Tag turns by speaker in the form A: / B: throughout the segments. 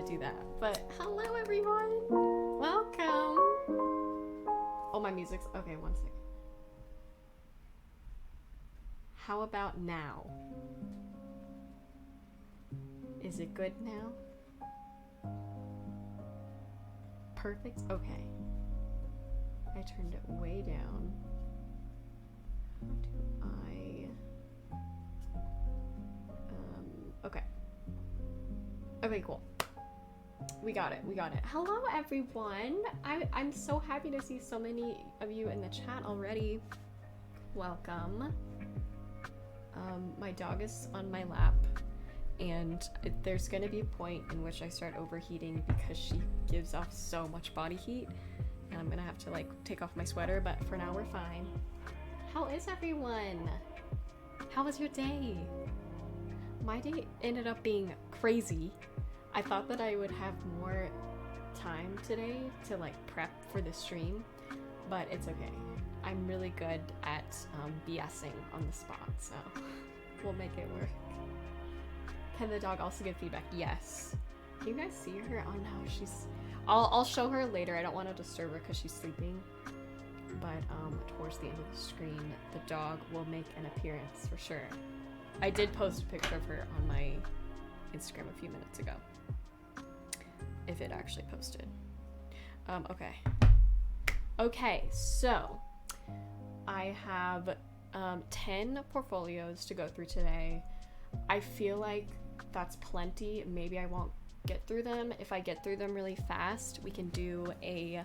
A: do that. But hello everyone, welcome. Oh, my music's okay. One second. How about now? Is it good now? Perfect. Okay. I turned it way down. How do I? Okay. Okay, cool. We got it. Hello, everyone. I'm so happy to see so many of you in the chat already. Welcome. My dog is on my lap, and there's gonna be a point in which I start overheating because she gives off so much body heat, and I'm gonna have to like take off my sweater, but for now we're fine. How is everyone? How was your day? My day ended up being crazy. I thought that I would have more time today to like prep for the stream, but it's okay. I'm really good at BSing on the spot, so we'll make it work. Can the dog also give feedback? Yes. Can you guys see her? Oh no, she's... I'll show her later. I don't want to disturb her because she's sleeping. But towards the end of the screen, the dog will make an appearance for sure. I did post a picture of her on my Instagram a few minutes ago. If it actually posted. Okay. Okay, so I have 10 portfolios to go through today. I feel like that's plenty. Maybe I won't get through them. If I get through them really fast, we can do a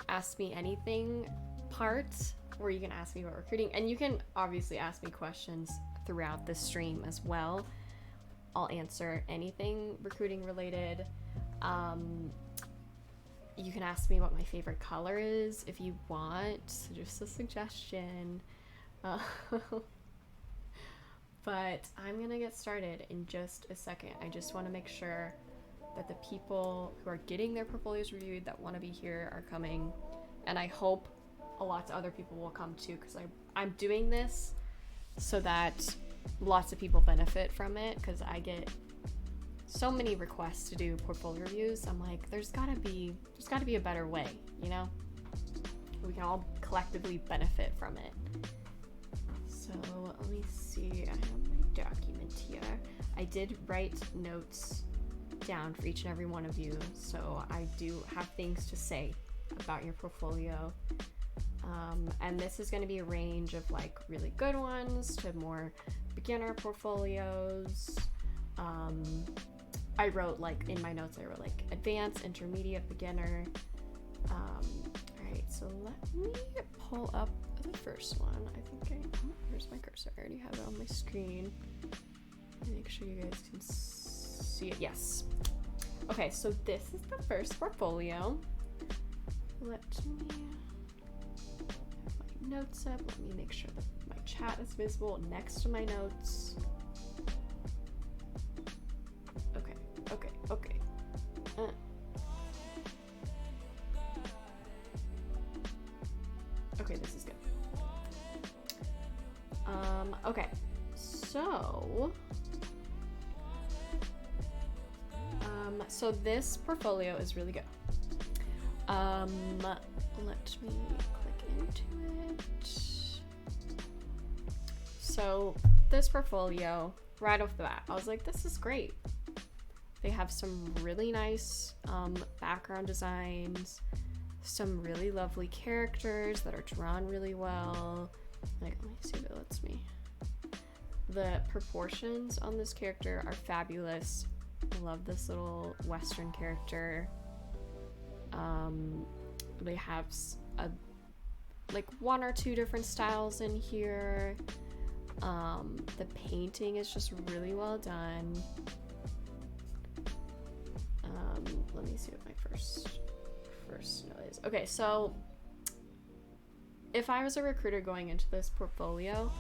A: ask me anything part where you can ask me about recruiting, and you can obviously ask me questions throughout the stream as well. I'll answer anything recruiting related. You can ask me what my favorite color is if you want, just a suggestion. But I'm gonna get started in just a second. I just want to make sure that the people who are getting their portfolios reviewed that want to be here are coming, and I hope a lot of other people will come too, because I'm doing this so that lots of people benefit from it, because I get so many requests to do portfolio reviews. I'm like, there's gotta be a better way, you know? We can all collectively benefit from it. So let me see, I have my document here. I did write notes down for each and every one of you, so I do have things to say about your portfolio. And this is going to be a range of like really good ones to more beginner portfolios. I wrote like in my notes, I wrote like advanced, intermediate, beginner. Alright, so let me pull up the first one. Where's my cursor? I already have it on my screen. Make sure you guys can see it. Yes. Okay, so this is the first portfolio. Let me have my notes up. Let me make sure that my chat is visible next to my notes. Okay. Okay, this is good. Okay, so this portfolio is really good. Let me click into it. So this portfolio, right off the bat, I was like, this is great. They have some really nice background designs, some really lovely characters that are drawn really well. Like, let me see if it lets me. The proportions on this character are fabulous. I love this little Western character. They have like one or two different styles in here. The painting is just really well done. Let me see what my first note is. Okay, so if I was a recruiter going into this portfolio,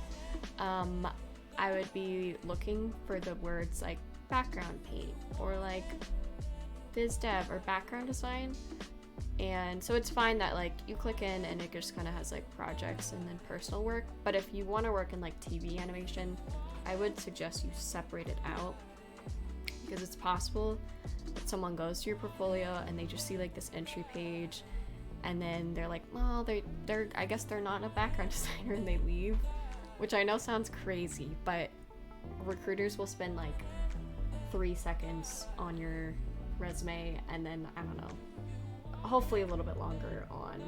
A: I would be looking for the words like background paint or like biz dev or background design. And so it's fine that like you click in and it just kind of has like projects and then personal work. But if you want to work in like TV animation, I would suggest you separate it out, because because it's possible that someone goes to your portfolio and they just see like this entry page, and then they're like, well, they're I guess they're not a background designer, and they leave, which I know sounds crazy, but recruiters will spend like 3 seconds on your resume, and then I don't know, hopefully a little bit longer on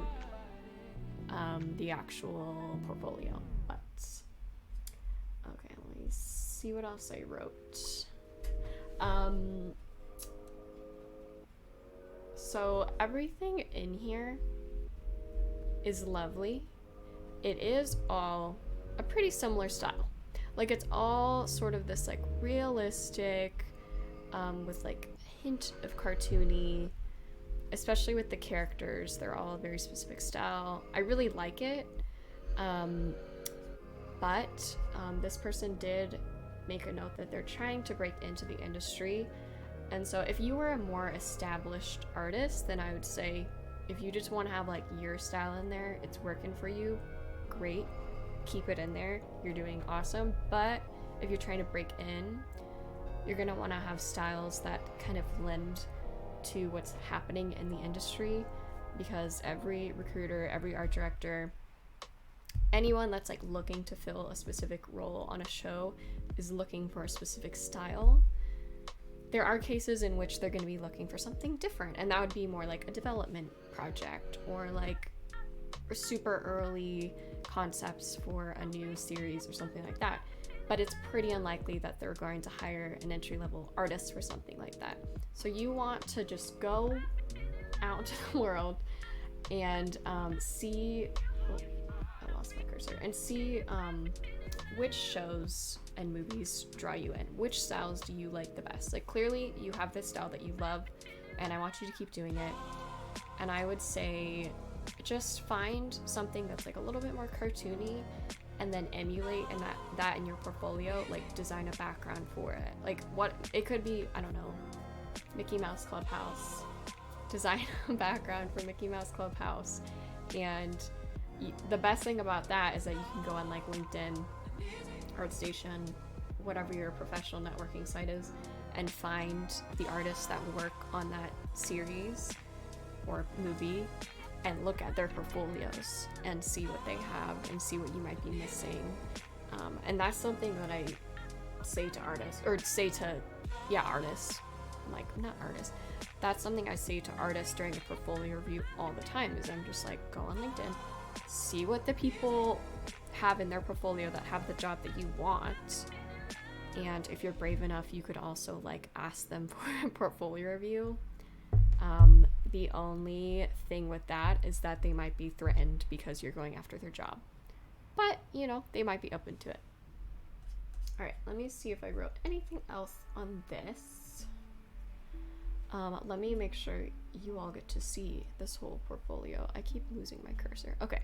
A: the actual portfolio. But okay, let me see what else I wrote. So everything in here is lovely. It is all a pretty similar style. Like, it's all sort of this like realistic, with like a hint of cartoony, especially with the characters. They're all a very specific style. I really like it. But this person did make a note that they're trying to break into the industry. And so if you were a more established artist, then I would say if you just want to have like your style in there, it's working for you, great, keep it in there, you're doing awesome. But if you're trying to break in, you're gonna want to have styles that kind of lend to what's happening in the industry, because every recruiter, every art director, anyone that's like looking to fill a specific role on a show is looking for a specific style. There are cases in which they're going to be looking for something different, and that would be more like a development project or like super early concepts for a new series or something like that. But it's pretty unlikely that they're going to hire an entry-level artist for something like that. So you want to just go out into the world and see, I lost my cursor, and see which shows and movies draw you in. Which styles do you like the best? Like, clearly you have this style that you love, and I want you to keep doing it. And I would say just find something that's like a little bit more cartoony, and then emulate and that in your portfolio. Like, design a background for it. Like, what it could be, I don't know, Mickey Mouse Clubhouse. Design a background for Mickey Mouse Clubhouse. And the best thing about that is that you can go on like LinkedIn, ArtStation, whatever your professional networking site is, and find the artists that work on that series or movie and look at their portfolios and see what they have and see what you might be missing. And that's something that I say to artists, or say to, artists. I'm like, not artists. That's something I say to artists during a portfolio review all the time, is I'm just like, go on LinkedIn, see what the people have in their portfolio that have the job that you want. And if you're brave enough, you could also like ask them for a portfolio review. The only thing with that is that they might be threatened because you're going after their job. But, you know, they might be open to it. All right, let me see if I wrote anything else on this. Let me make sure you all get to see this whole portfolio. I keep losing my cursor. Okay.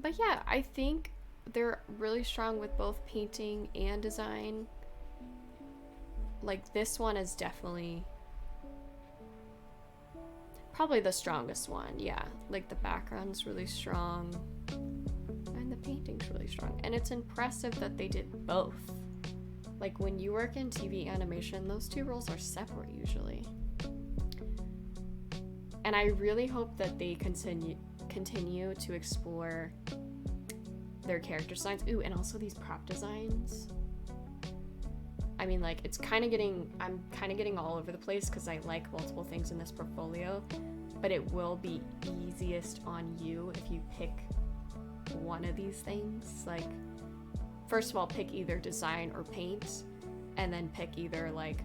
A: But yeah, I think they're really strong with both painting and design. Like, this one is definitely probably the strongest one. Yeah, like the background's really strong and the painting's really strong, and it's impressive that they did both. Like, when you work in TV animation, those two roles are separate usually. And I really hope that they continue to explore their character designs. Ooh, and also these prop designs. I mean, like, I'm kind of getting all over the place because I like multiple things in this portfolio, but it will be easiest on you if you pick one of these things. Like, first of all, pick either design or paint, and then pick either like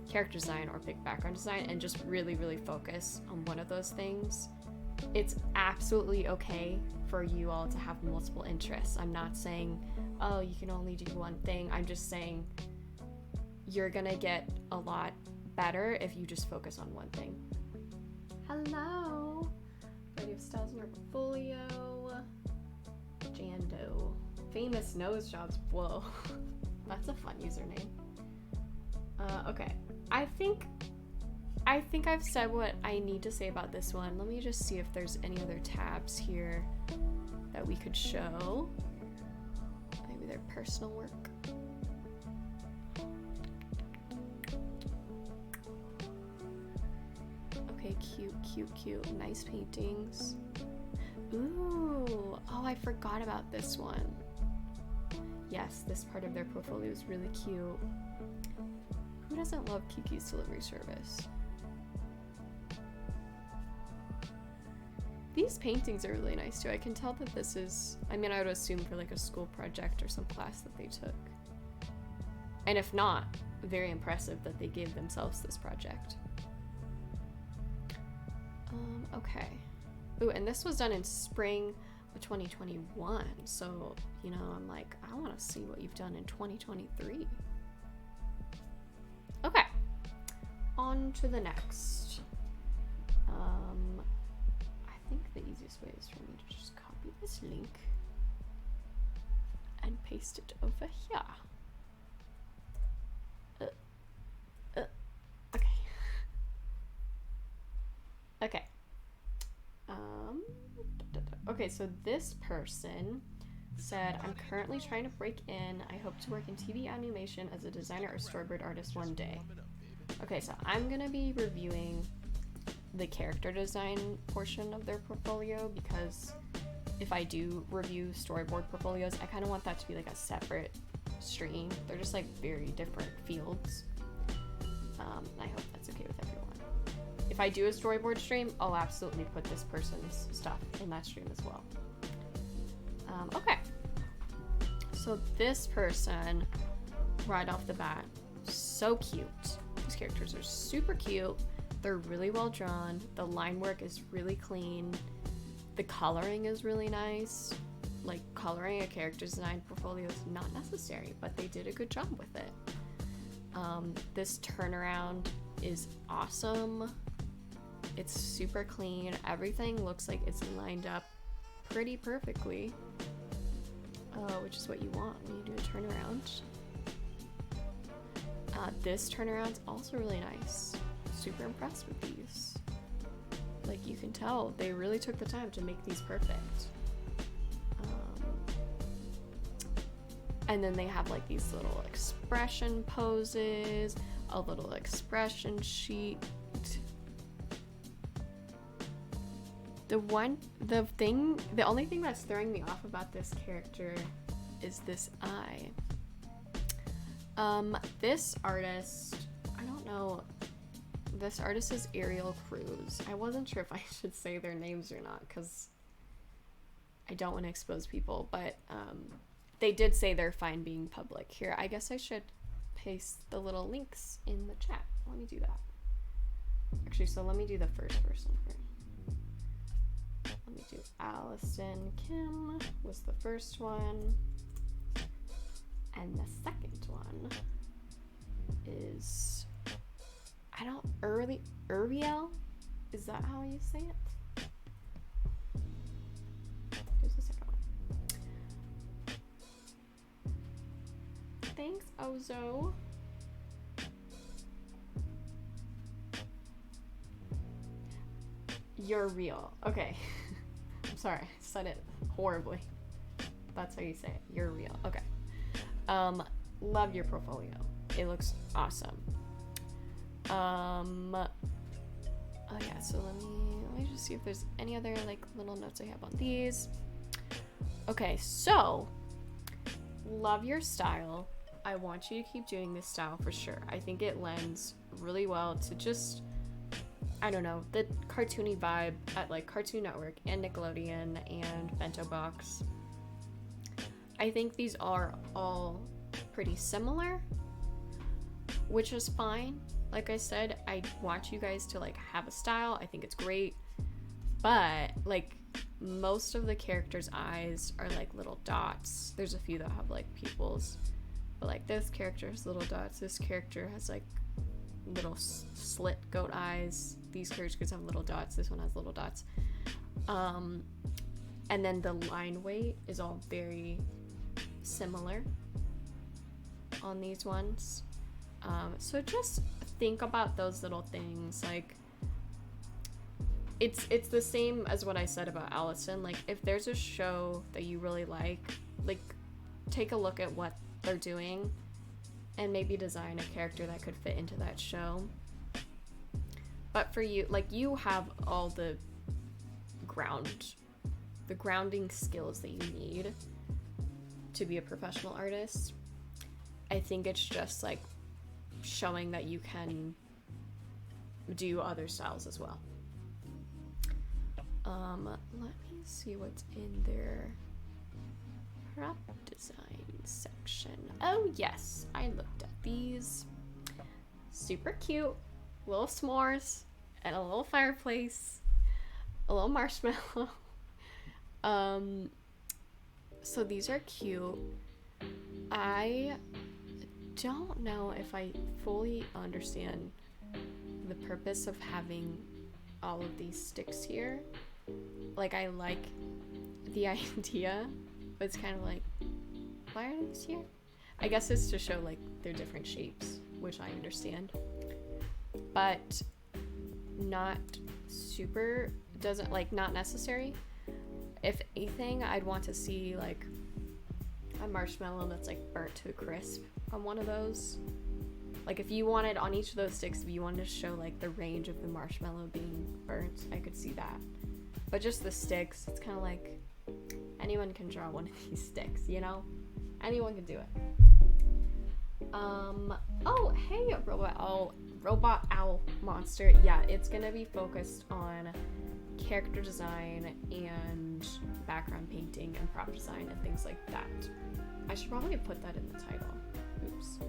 A: character design or pick background design, and just really, really focus on one of those things. It's absolutely okay for you all to have multiple interests. I'm not saying, oh, you can only do one thing. I'm just saying you're gonna get a lot better if you just focus on one thing. Hello! Variety of styles in your portfolio. Jando. Famous nose jobs. Whoa. That's a fun username. Okay. I think I've said what I need to say about this one. Let me just see if there's any other tabs here that we could show. Maybe their personal work. really cute. Nice paintings. Ooh, oh, I forgot about this one. Yes, this part of their portfolio is really cute. Who doesn't love Kiki's delivery service? These paintings are really nice too. I can tell that this is, I mean, I would assume for like a school project or some class that they took. And if not, very impressive that they gave themselves this project. Okay. Ooh, and this was done in spring of 2021. So, you know, I'm like, I want to see what you've done in 2023. Okay. On to the next. I think the easiest way is for me to just copy this link and paste it over here. Okay. Okay. Okay, so this person said, I'm currently trying to break in. I hope to work in TV animation as a designer or storyboard artist one day. Okay, so I'm gonna be reviewing the character design portion of their portfolio, because if I do review storyboard portfolios, I kind of want that to be like a separate stream. They're just like very different fields. I hope that's okay with everyone. If I do a storyboard stream, I'll absolutely put this person's stuff in that stream as well. Okay. So this person, right off the bat, so cute. These characters are super cute. They're really well drawn. The line work is really clean. The coloring is really nice. Like, coloring a character design portfolio is not necessary, but they did a good job with it. This turnaround is awesome. It's super clean. Everything looks like it's lined up pretty perfectly, which is what you want when you do a turnaround. This turnaround's also really nice. Super impressed with these. Like, you can tell they really took the time to make these perfect. And then they have like these little expression poses, a little expression sheet. The only thing that's throwing me off about this character is this eye. This artist, I don't know, this artist is Ariel Cruz. I wasn't sure if I should say their names or not, because I don't want to expose people, but they did say they're fine being public. Here, I guess I should paste the little links in the chat. Let me do that. Actually, so let me do the first person here. Let me do Allison Kim was the first one. And the second one is, Uriel? Is that how you say it? Here's the second one. Thanks, Ozo. You're real. Okay. I'm sorry, I said it horribly. That's how you say it. You're real. Okay. Love your portfolio. It looks awesome. Oh yeah, so let me just see if there's any other like little notes I have on these. Okay, so love your style. I want you to keep doing this style for sure. I think it lends really well to just, I don't know, the cartoony vibe at like Cartoon Network and Nickelodeon and Bento Box. I think these are all pretty similar, which is fine. Like I said, I want you guys to like have a style. I think it's great, but like most of the characters' eyes are like little dots. There's a few that have like pupils, but like this character has little dots. This character has like little slit goat eyes. These characters have little dots. This one has little dots. And then the line weight is all very similar on these ones. So just think about those little things. Like, it's the same as what I said about Allison. Like, if there's a show that you really like take a look at what they're doing and maybe design a character that could fit into that show. But for you, like, you have all the grounding skills that you need to be a professional artist. I think it's just like showing that you can do other styles as well. Let me see what's in their prop design section. Oh yes, I looked at these. Super cute little s'mores and a little fireplace, a little marshmallow. So these are cute. I don't know if I fully understand the purpose of having all of these sticks here. Like, I like the idea, but it's kind of like, why are these here? I guess it's to show like they're different shapes, which I understand, but not super, doesn't like, not necessary. If anything, I'd want to see like a marshmallow that's like burnt to a crisp on one of those. Like, if you wanted on each of those sticks, if you wanted to show like the range of the marshmallow being burnt, I could see that. But just the sticks, it's kind of like anyone can draw one of these sticks, you know? Anyone can do it. Oh, hey, robot owl monster. Yeah, it's gonna be focused on character design and background painting and prop design and things like that. I should probably put that in the title. Oops.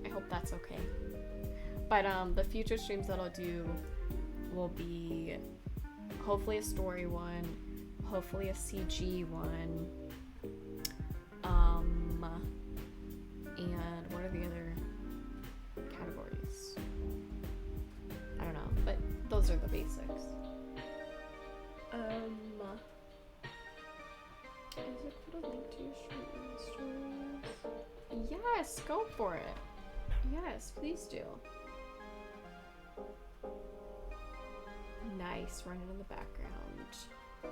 A: I hope that's okay. But the future streams that I'll do will be hopefully a story one, hopefully a CG one, and what are the other categories? I don't know, but those are the basics. Is it put a link to your stories? Yes, go for it. Yes, please do. Nice, running in the background. I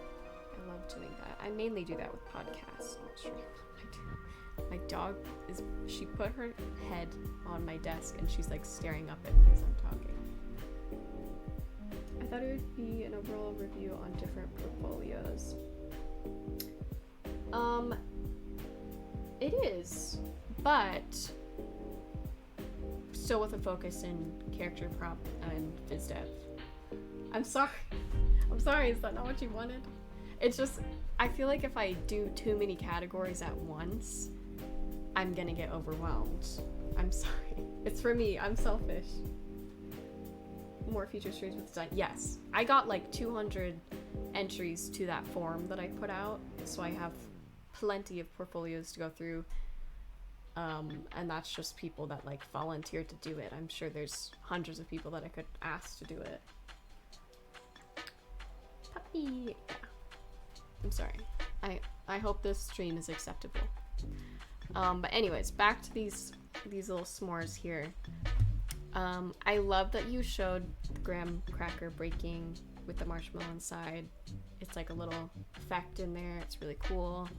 A: love doing that. I mainly do that with podcasts. Not sure I do. My dog she put her head on my desk and she's like staring up at me as I'm talking. I thought it would be an overall review on different portfolios. It is, but still with a focus in character prop and biz dev. I'm sorry, is that not what you wanted? It's just, I feel like if I do too many categories at once, I'm gonna get overwhelmed. I'm sorry. It's for me, I'm selfish. More feature streams with design. Yes, I got like 200 entries to that form that I put out, so I have plenty of portfolios to go through. And that's just people that like volunteered to do it. I'm sure there's hundreds of people that I could ask to do it. Puppy. Yeah. I'm sorry. I hope this stream is acceptable. But anyways, back to these little s'mores here. I love that you showed the graham cracker breaking with the marshmallow inside. It's like a little effect in there. It's really cool.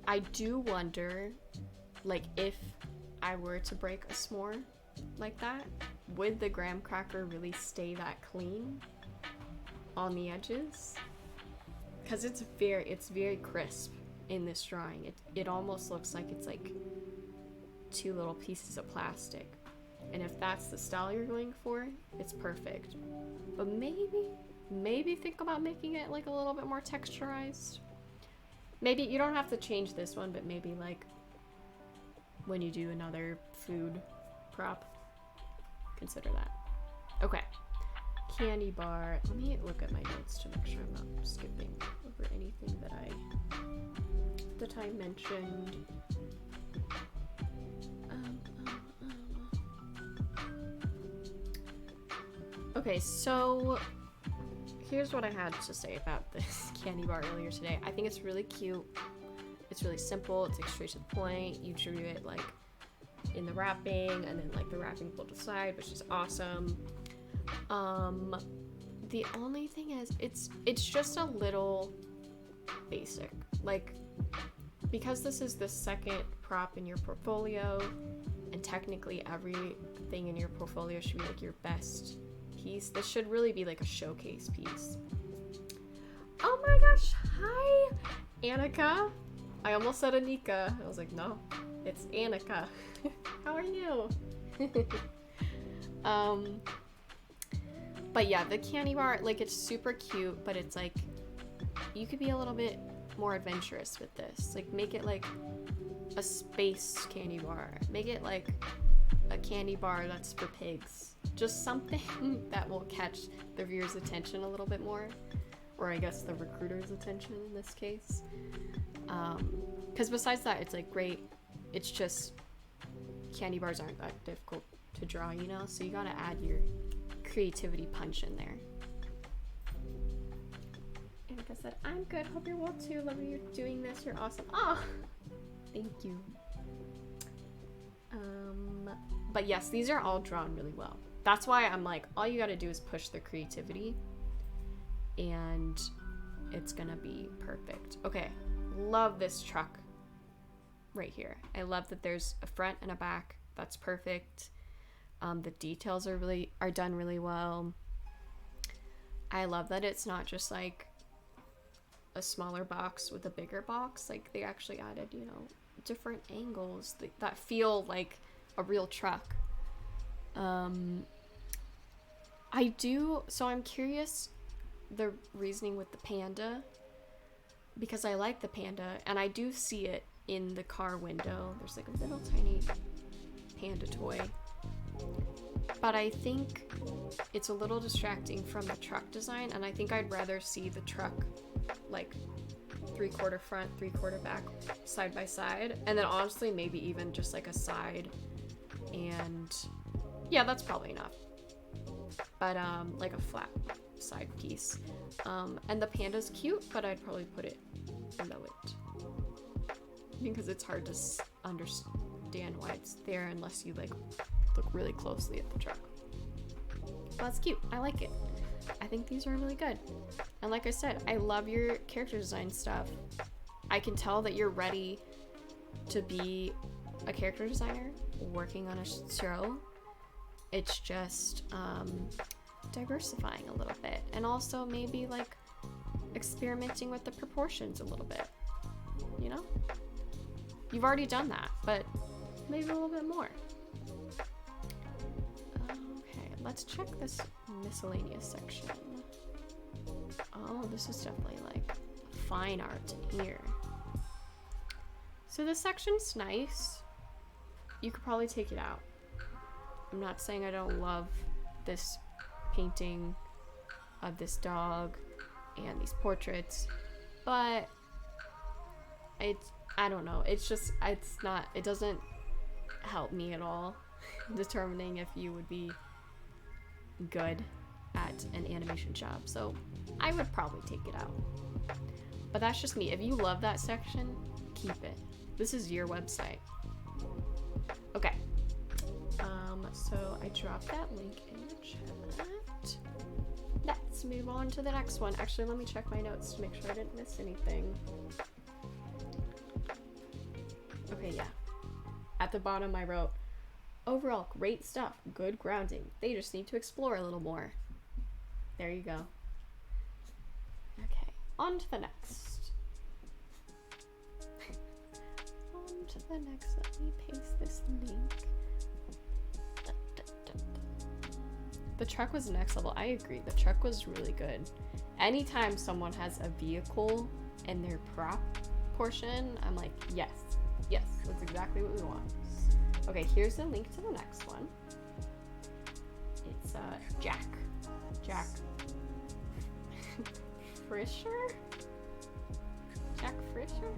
A: I do wonder, like, if I were to break a s'more like that, would the graham cracker really stay that clean on the edges? Because it's very crisp in this drawing. It almost looks like it's like two little pieces of plastic. And if that's the style you're going for, it's perfect. But maybe think about making it like a little bit more texturized. Maybe you don't have to change this one, but maybe like when you do another food prop, consider that. Okay. Candy bar. Let me look at my notes to make sure I'm not skipping over anything that I mentioned. Okay, so here's what I had to say about this candy bar earlier today. I think it's really cute. It's really simple. It's like straight to the point. You drew it like in the wrapping, and then like the wrapping pulled aside, which is awesome. The only thing is it's just a little basic. Like, because this is the second prop in your portfolio and And technically everything in your portfolio should be like your best piece. This should really be like a showcase piece. Oh my gosh, hi Annika. I almost said Anika. I was like, no, it's Annika. How are you? But yeah, the candy bar, like, it's super cute, but it's like, you could be a little bit more adventurous with this. Like, make it like a space candy bar. Make it like a candy bar that's for pigs. Just something that will catch the viewer's attention a little bit more. Or I guess the recruiter's attention in this case. Because besides that, it's like great. It's just candy bars aren't that difficult to draw, you know? So you gotta add your creativity punch in there. And like I said, I'm good. Hope you're well too. Love you're doing this. You're awesome. Oh, thank you. But yes, these are all drawn really well. That's why I'm like, all you gotta do is push the creativity and it's gonna be perfect. Okay, love this truck right here. I love that there's a front and a back. That's perfect. The details are done really well. I love that it's not just like a smaller box with a bigger box. Like, they actually added, you know, different angles that feel like a real truck. So I'm curious the reasoning with the panda, because I like the panda and I do see it in the car window. There's like a little tiny panda toy, but I think it's a little distracting from the truck design, and I think I'd rather see the truck like 3/4 front, 3/4 back, side by side, and then honestly maybe even just like a side, and yeah, that's probably enough. But like a flat side piece. And the panda's cute, but I'd probably put it below it because it's hard to understand why it's there unless you like look really closely at the truck. But that's cute. I like it. I think these are really good. And like I said, I love your character design stuff. I can tell that you're ready to be a character designer working on a show. It's just diversifying a little bit, and also maybe like experimenting with the proportions a little bit, you know? You've already done that, but maybe a little bit more. Okay, let's check this miscellaneous section. Oh, this is definitely like fine art here. So this section's nice. You could probably take it out. I'm not saying I don't love this painting of this dog and these portraits, but I don't know, it doesn't help me at all determining if you would be good at an animation job, so I would probably take it out. But that's just me. If you love that section, keep it. This is your website. Okay. So I dropped that link in the chat. Let's move on to the next one. Actually, let me check my notes to make sure I didn't miss anything. Okay, yeah. At the bottom I wrote, overall, great stuff, good grounding. They just need to explore a little more. There you go. Okay, on to the next. On to the next. Let me paste this link. The truck was next level. I agree. The truck was really good. Anytime someone has a vehicle in their prop portion, I'm like, yes, that's exactly what we want. Okay, here's the link to the next one. It's Jack Frischer? Jack Frischer?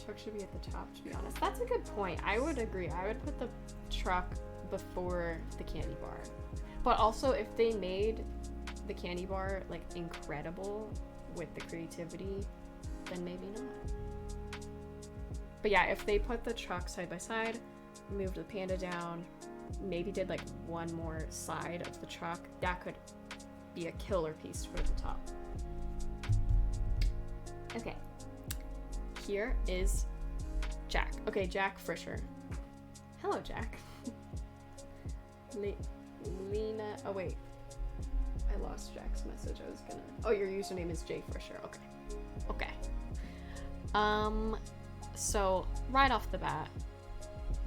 A: Truck should be at the top, to be honest. That's a good point. I would agree. I would put the truck before the candy bar. But also, if they made the candy bar like incredible with the creativity, then maybe not. But yeah, if they put the truck side by side, moved the panda down, maybe did like one more side of the truck, that could be a killer piece for the top. Okay. Here is Jack. Okay, Jack Frischer. Hello, Jack. Lena. Oh, wait. I lost Jack's message. I was gonna. Oh, your username is Jay Frischer. Okay. Okay. So, right off the bat,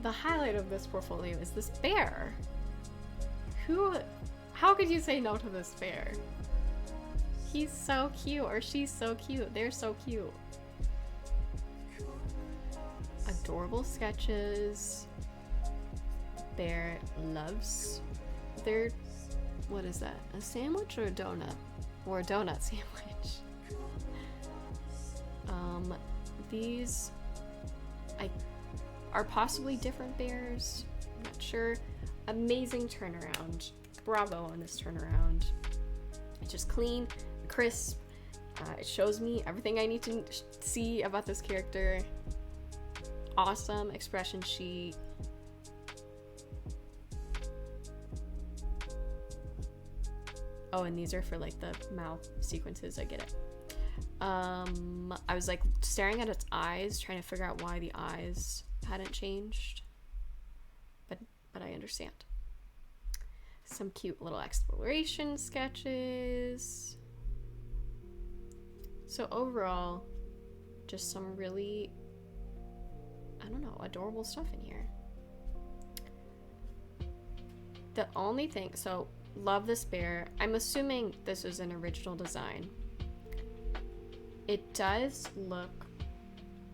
A: the highlight of this portfolio is this bear. How could you say no to this bear? He's so cute, or she's so cute. They're so cute. Adorable sketches. Bear loves their, what is that? A sandwich or a donut? Or a donut sandwich. These are possibly different bears. I'm not sure. Amazing turnaround. Bravo on this turnaround. It's just clean, crisp. It shows me everything I need to see about this character. Awesome expression sheet. Oh, and these are for like the mouth sequences. I get it. I was like staring at its eyes, trying to figure out why the eyes hadn't changed. But I understand. Some cute little exploration sketches. So overall, just some really, I don't know, adorable stuff in here. The only thing, so love this bear. I'm assuming this was an original design. It does look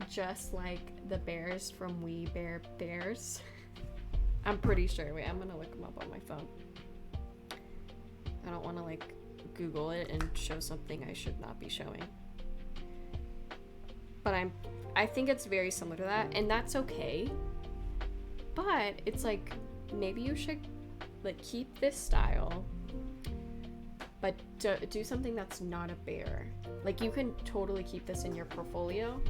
A: just like the bears from We Bare Bears. I'm pretty sure. Wait, I'm gonna look them up on my phone. I don't want to like Google it and show something I should not be showing. But I think it's very similar to that, and that's okay. But it's like, maybe you should like keep this style, but do something that's not a bear. Like, you can totally keep this in your portfolio,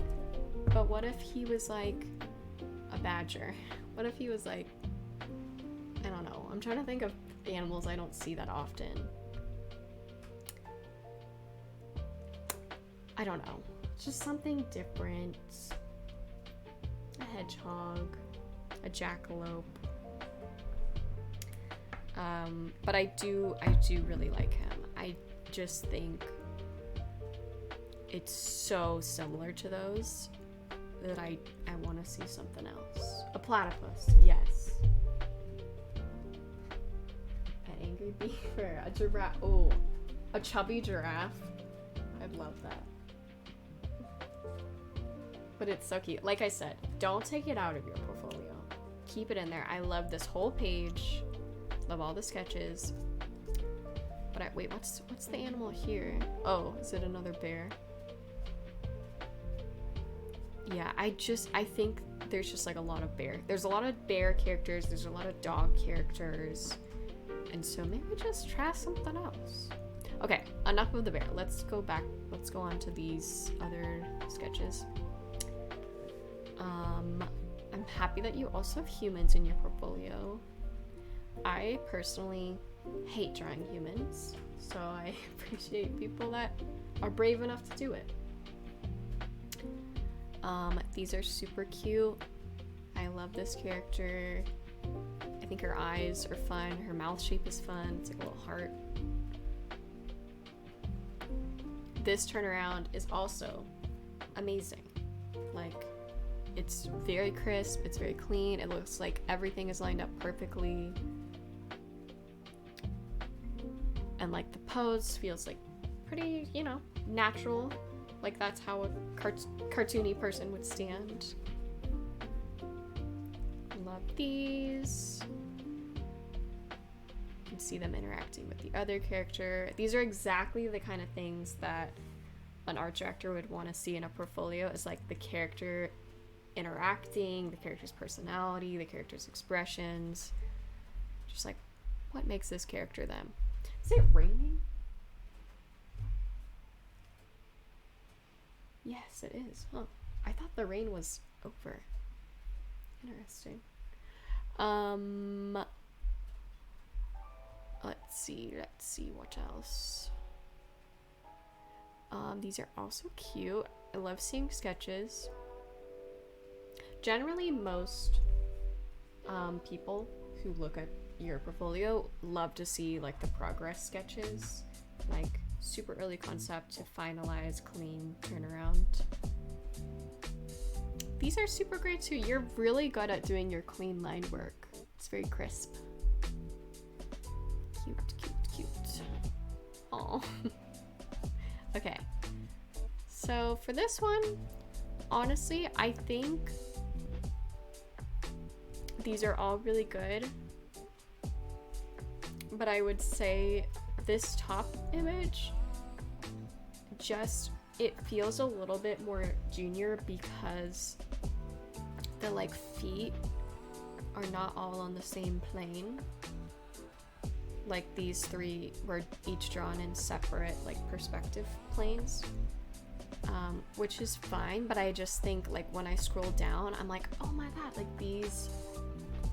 A: but what if he was like a badger? What if he was like, I don't know. I'm trying to think of animals I don't see that often. I don't know. Just something different. A hedgehog, a jackalope. But I do really like him. I just think it's so similar to those that I want to see something else. A platypus, yes. An angry beaver, a giraffe. Oh, a chubby giraffe. I'd love that. But it's so cute. Like I said, don't take it out of your portfolio. Keep it in there. I love this whole page. Love all the sketches. But wait, what's the animal here? Oh, is it another bear? Yeah, I think there's just like a lot of bear. There's a lot of bear characters. There's a lot of dog characters. And so maybe just try something else. Okay, enough of the bear. Let's go back. Let's go on to these other sketches. I'm happy that you also have humans in your portfolio. I personally hate drawing humans, so I appreciate people that are brave enough to do it. These are super cute. I love this character. I think her eyes are fun. Her mouth shape is fun. It's like a little heart. This turnaround is also amazing. Like, it's very crisp, it's very clean, it looks like everything is lined up perfectly. And like the pose feels like pretty, you know, natural. Like that's how a cartoony person would stand. Love these. You can see them interacting with the other character. These are exactly the kind of things that an art director would want to see in a portfolio, is like the character interacting, the character's personality, the character's expressions. Just like, what makes this character them? Is it raining? Yes, it is. Huh. I thought the rain was over. Interesting. Let's see what else. These are also cute. I love seeing sketches. generally most people who look at your portfolio love to see like the progress sketches, like super early concept to finalize, clean turnaround. These are super great too. You're really good at doing your clean line work. It's very crisp. Cute, cute, cute. Aw. Okay. So for this one, honestly, I think these are all really good. But I would say this top image, just, it feels a little bit more junior because the like feet are not all on the same plane. Like these three were each drawn in separate like perspective planes, which is fine, but I just think like when I scroll down, I'm like, oh my god, like these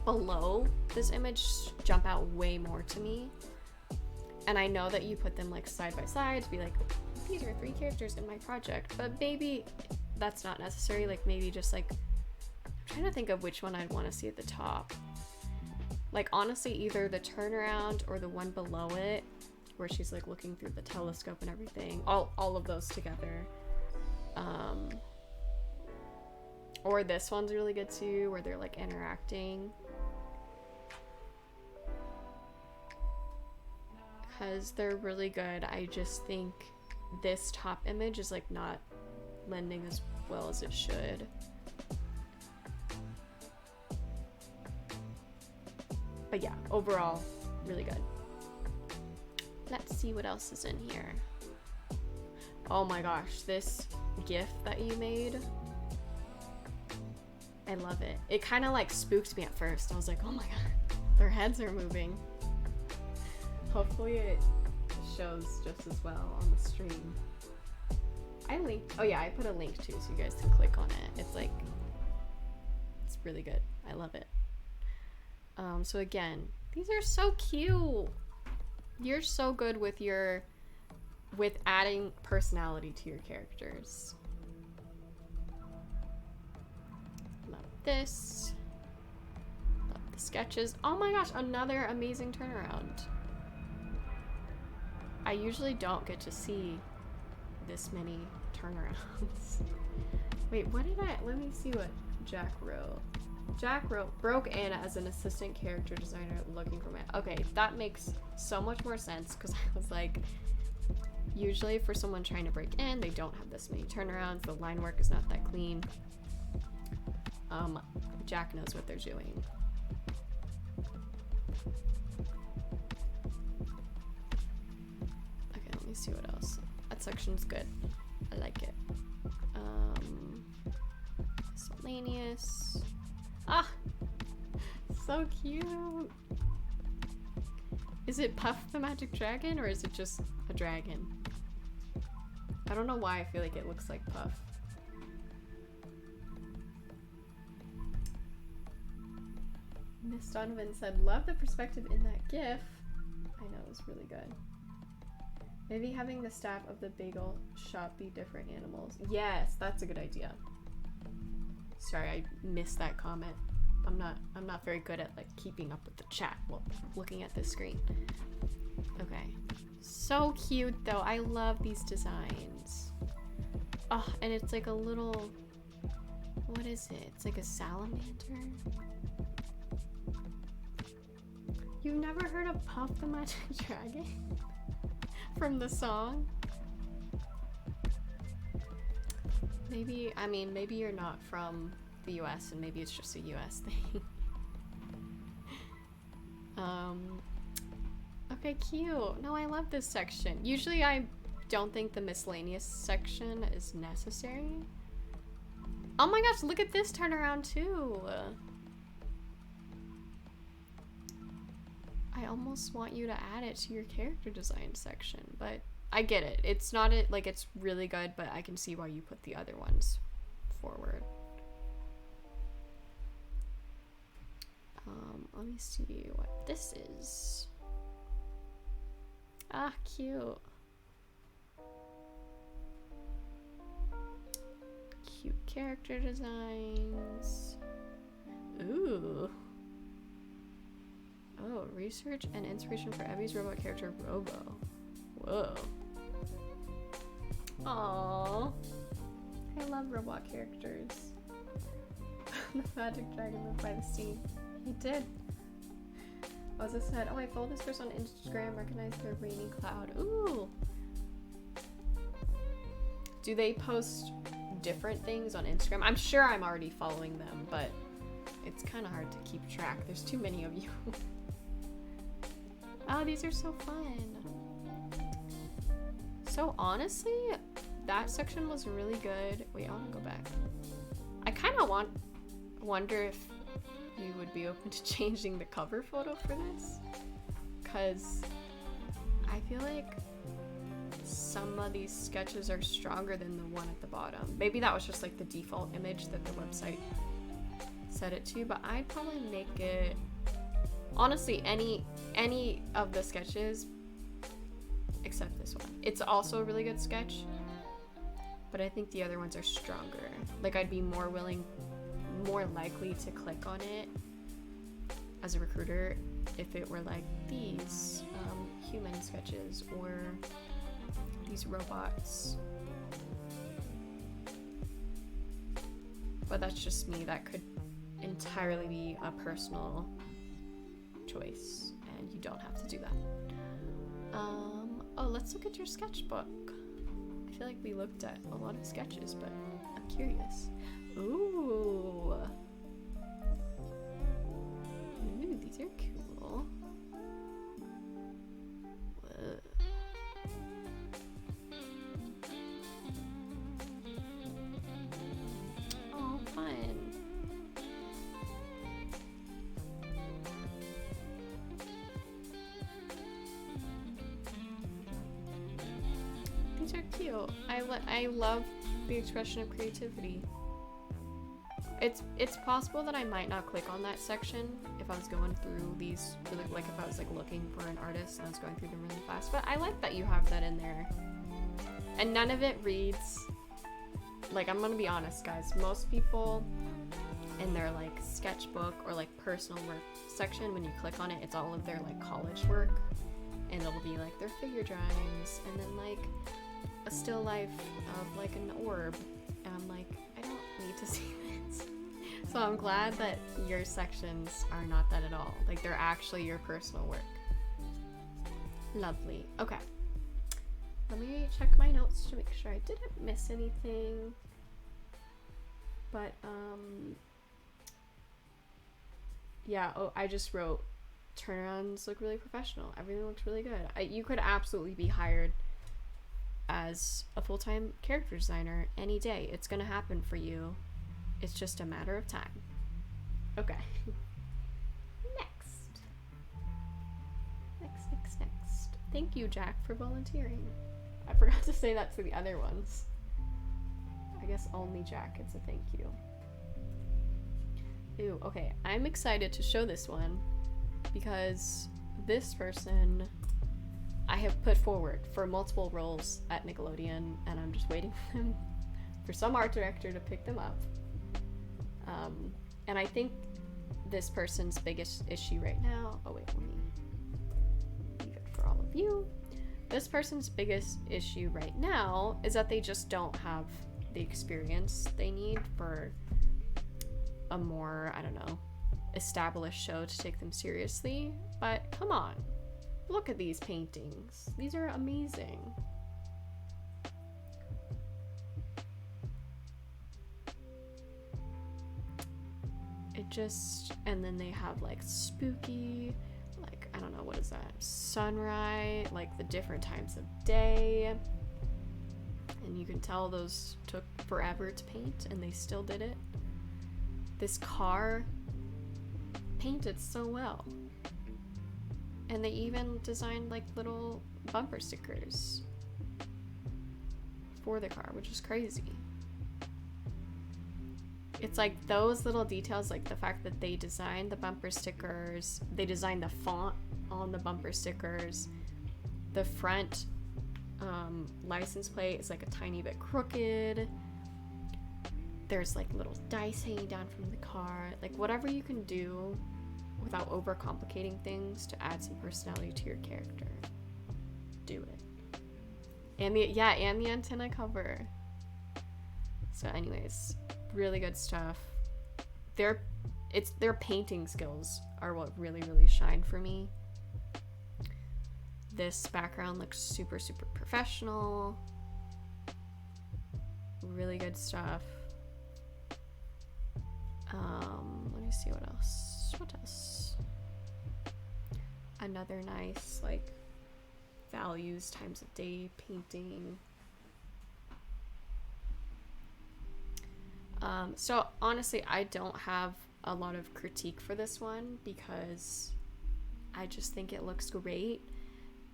A: below this image jump out way more to me. And I know that you put them like side by side to be like, these are 3 characters in my project, but maybe that's not necessary. Like maybe just like, I'm trying to think of which one I'd want to see at the top. Like honestly, either the turnaround or the one below it where she's like looking through the telescope and everything, all of those together. Or this one's really good too, where they're like interacting. Because they're really good. I just think this top image is like not lending as well as it should. But yeah, overall, really good. Let's see what else is in here. Oh my gosh, this GIF that you made. I love it. It kind of like spooked me at first. I was like, oh my god, their heads are moving. Hopefully it shows just as well on the stream. I linked, oh yeah, I put a link too so you guys can click on it. It's like, it's really good. I love it. So again, these are so cute. You're so good with adding personality to your characters. Love this. Love the sketches. Oh my gosh, another amazing turnaround. I usually don't get to see this many turnarounds. Wait, what did let me see what Jack wrote. Jack broke in as an assistant character designer looking for okay, that makes so much more sense because I was like, usually for someone trying to break in, they don't have this many turnarounds, the line work is not that clean. Jack knows what they're doing. Okay, let me see what else. That section's good. I like it. Miscellaneous. Ah! So cute! Is it Puff the Magic Dragon or is it just a dragon? I don't know why I feel like it looks like Puff. Miss Donovan said, love the perspective in that GIF. I know, it was really good. Maybe having the staff of the bagel shop be different animals. Yes, that's a good idea. Sorry, I missed that comment. I'm not very good at like keeping up with the chat while looking at this screen. Okay. So cute though. I love these designs. Oh, and it's like a little, what is it? It's like a salamander. You've never heard of Puff the Magic Dragon? From the song? Maybe, I mean, maybe you're not from the US and maybe it's just a US thing. Okay, cute. No, I love this section. Usually I don't think the miscellaneous section is necessary. Oh my gosh, look at this turnaround too. I almost want you to add it to your character design section, but I get it. It's not like it's really good, but I can see why you put the other ones forward. Let me see what this is. Ah, cute. Cute character designs. research and inspiration for Evie's robot character, Robo. Whoa. Aww. I love robot characters. The magic dragon lived by the sea. He did. Oza said, oh, I followed this person on Instagram, recognized their rainy cloud. Ooh. Do they post different things on Instagram? I'm sure I'm already following them, but it's kind of hard to keep track. There's too many of you. Oh, these are so fun. So honestly, that section was really good. Wait, I want to go back. I kind of wonder if you would be open to changing the cover photo for this, because I feel like some of these sketches are stronger than the one at the bottom. Maybe that was just like the default image that the website set it to, but I'd probably make it, honestly, any of the sketches except this one. It's also a really good sketch, but I think the other ones are stronger. Like, I'd be more likely to click on it as a recruiter if it were like these human sketches or these robots. But that's just me. That could entirely be a personal choice, and you don't have to do that. Oh, let's look at your sketchbook. I feel like we looked at a lot of sketches, but I'm curious. Ooh. Ooh, these are cool. Whoa. Oh, fun. These are cute. I love the expression of creativity. It's possible that I might not click on that section if I was going through these, like if I was like looking for an artist and I was going through them really fast, but I like that you have that in there. And none of it reads, like, I'm gonna be honest guys, most people in their like sketchbook or like personal work section, when you click on it, it's all of their like college work, and it'll be like their figure drawings and then like a still life of like an orb, and I'm like, I don't need to see this. So I'm glad that your sections are not that at all. Like, they're actually your personal work. Lovely. Okay. Let me check my notes to make sure I didn't miss anything. But, yeah, oh, I just wrote, turnarounds look really professional. Everything looks really good. You could absolutely be hired as a full-time character designer any day. It's gonna happen for you. It's just a matter of time. Okay. Next. Thank you, Jack, for volunteering. I forgot to say that to the other ones. I guess only Jack gets a thank you. Ooh, okay. I'm excited to show this one because this person I have put forward for multiple roles at Nickelodeon, and I'm just waiting for some art director to pick them up. And I think this person's biggest issue right now, oh wait, let me leave it for all of you. This person's biggest issue right now is that they just don't have the experience they need for a more, I don't know, established show to take them seriously. But come on, look at these paintings. These are amazing. It just, and then they have like spooky, like, I don't know, what is that? Sunrise, like the different times of day. And you can tell those took forever to paint and they still did it. This car painted so well. And they even designed like little bumper stickers for the car, which is crazy. It's like those little details, like the fact that they designed the bumper stickers, they designed the font on the bumper stickers, the front license plate is like a tiny bit crooked, there's like little dice hanging down from the car, like whatever you can do without overcomplicating things to add some personality to your character. Do it. And the antenna cover. So anyways, really good stuff. Their painting skills are what really shine for me. This background looks super professional. Really good stuff. Let me see what else. Another nice like values, times of day painting. So honestly, I don't have a lot of critique for this one because I just think it looks great.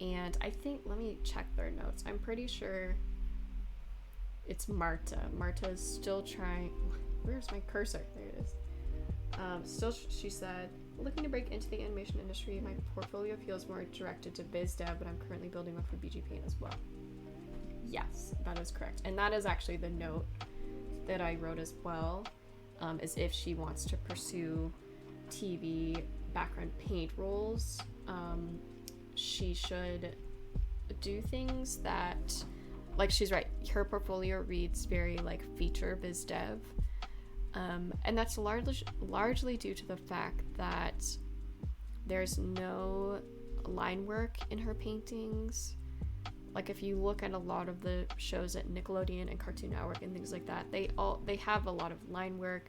A: And I think, let me check their notes. I'm pretty sure it's Marta. Marta is still trying. Where's my cursor? There it is. She said, looking to break into the animation industry. My portfolio feels more directed to biz dev, but I'm currently building one for BG Paint as well. Yes, that is correct. And that is actually the note that I wrote as well, is if she wants to pursue TV background paint roles, she should do things that, like, she's right, her portfolio reads very like feature biz dev, and that's largely due to the fact that there's no line work in her paintings. Like if you look at a lot of the shows at Nickelodeon and Cartoon Network and things like that, they have a lot of line work.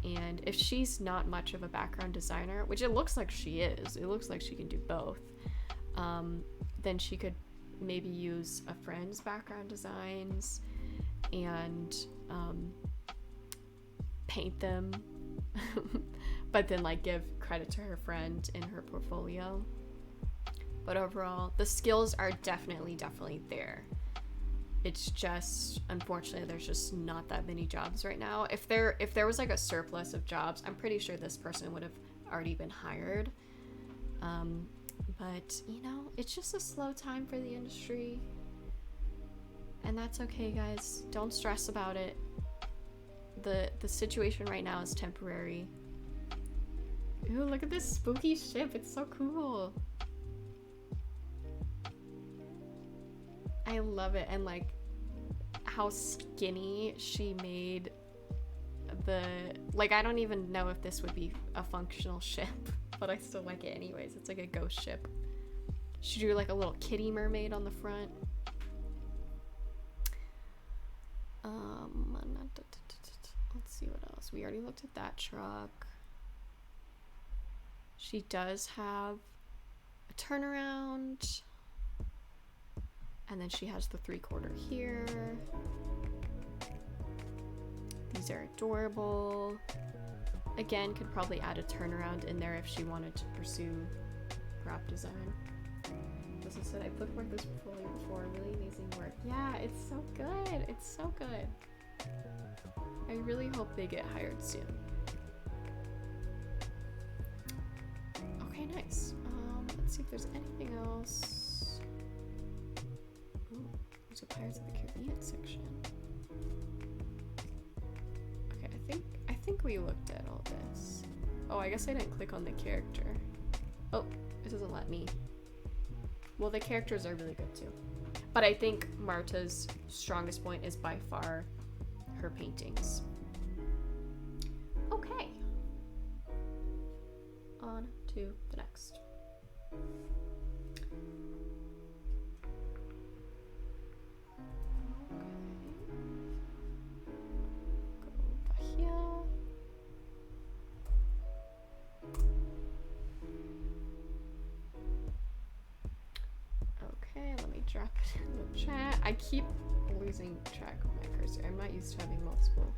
A: And if she's not much of a background designer, which it looks like she is, it looks like she can do both, then she could maybe use a friend's background designs and paint them, but then like give credit to her friend in her portfolio. But overall, the skills are definitely there. It's just, unfortunately, there's just not that many jobs right now. If there was like a surplus of jobs, I'm pretty sure this person would have already been hired. But, you know, it's just a slow time for the industry. And that's okay, guys. Don't stress about it. The situation right now is temporary. Ooh, look at this spooky ship. It's so cool. I love it. And like how skinny she made the, like, I don't even know if this would be a functional ship, but I still like it anyways. It's like a ghost ship. She drew like a little kitty mermaid on the front. Let's see what else. We already looked at that truck. She does have a turnaround. And then she has the 3/4 here. These are adorable. Again, could probably add a turnaround in there if she wanted to pursue prop design. As I said, I've looked at this portfolio before. Really amazing work. Yeah, it's so good. It's so good. I really hope they get hired soon. Okay, nice. Let's see if there's anything else. Ooh, there's a Pirates of the Caribbean section. Okay, I think we looked at all this. Oh, I guess I didn't click on the character. Oh, it doesn't let me. Well, the characters are really good too. But I think Marta's strongest point is by far her paintings. Okay. On to the next. Okay, let me drop it in the chat. I keep losing track of my cursor. I'm not used to having multiple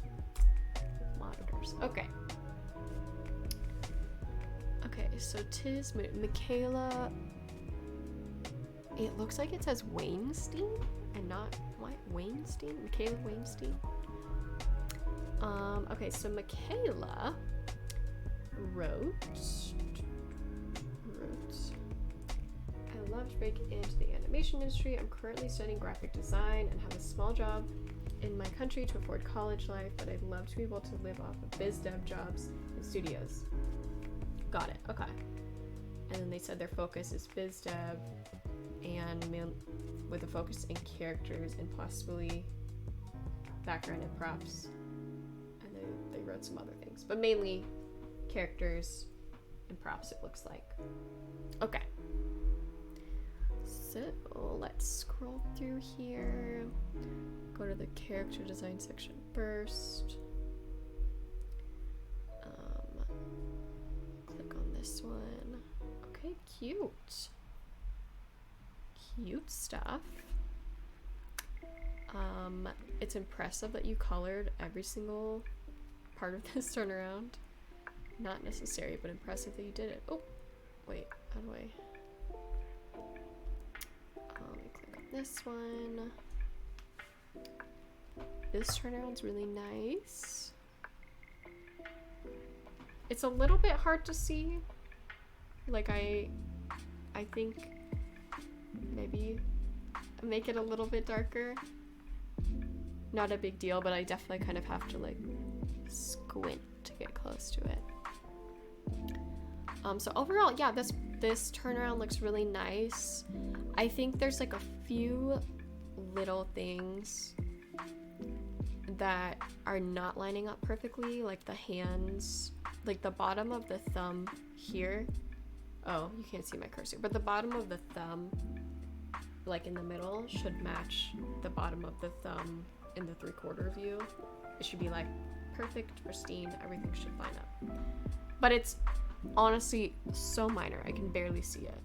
A: monitors. Okay. Okay, so Tiz, Michaela. It looks like it says Weinstein and not what? Weinstein? Michaela Weinstein. Okay, so Michaela wrote. I love to break into the animation industry. I'm currently studying graphic design and have a small job in my country to afford college life, but I'd love to be able to live off of biz dev jobs in studios. Got it. Okay. And then they said their focus is biz dev and with a focus in characters and possibly background and props. And they wrote some other things, but mainly characters and props, it looks like. Okay. So let's scroll through here. Go to the character design section first. Click on this one. Okay, cute. Cute stuff. It's impressive that you colored every single part of this turnaround. Not necessary, but impressive that you did it. Oh, wait, how do I? Let me click on this one. This turnaround's really nice. It's a little bit hard to see. Like I think maybe make it a little bit darker. Not a big deal, but I definitely kind of have to like squint to get close to it. So overall, yeah, this turnaround looks really nice. I think there's like a few little things that are not lining up perfectly, like the hands, like the bottom of the thumb here. Oh, you can't see my cursor, but the bottom of the thumb, like in the middle, should match the bottom of the thumb in the 3/4 view. It should be like perfect, pristine, everything should line up. But it's honestly so minor, I can barely see it.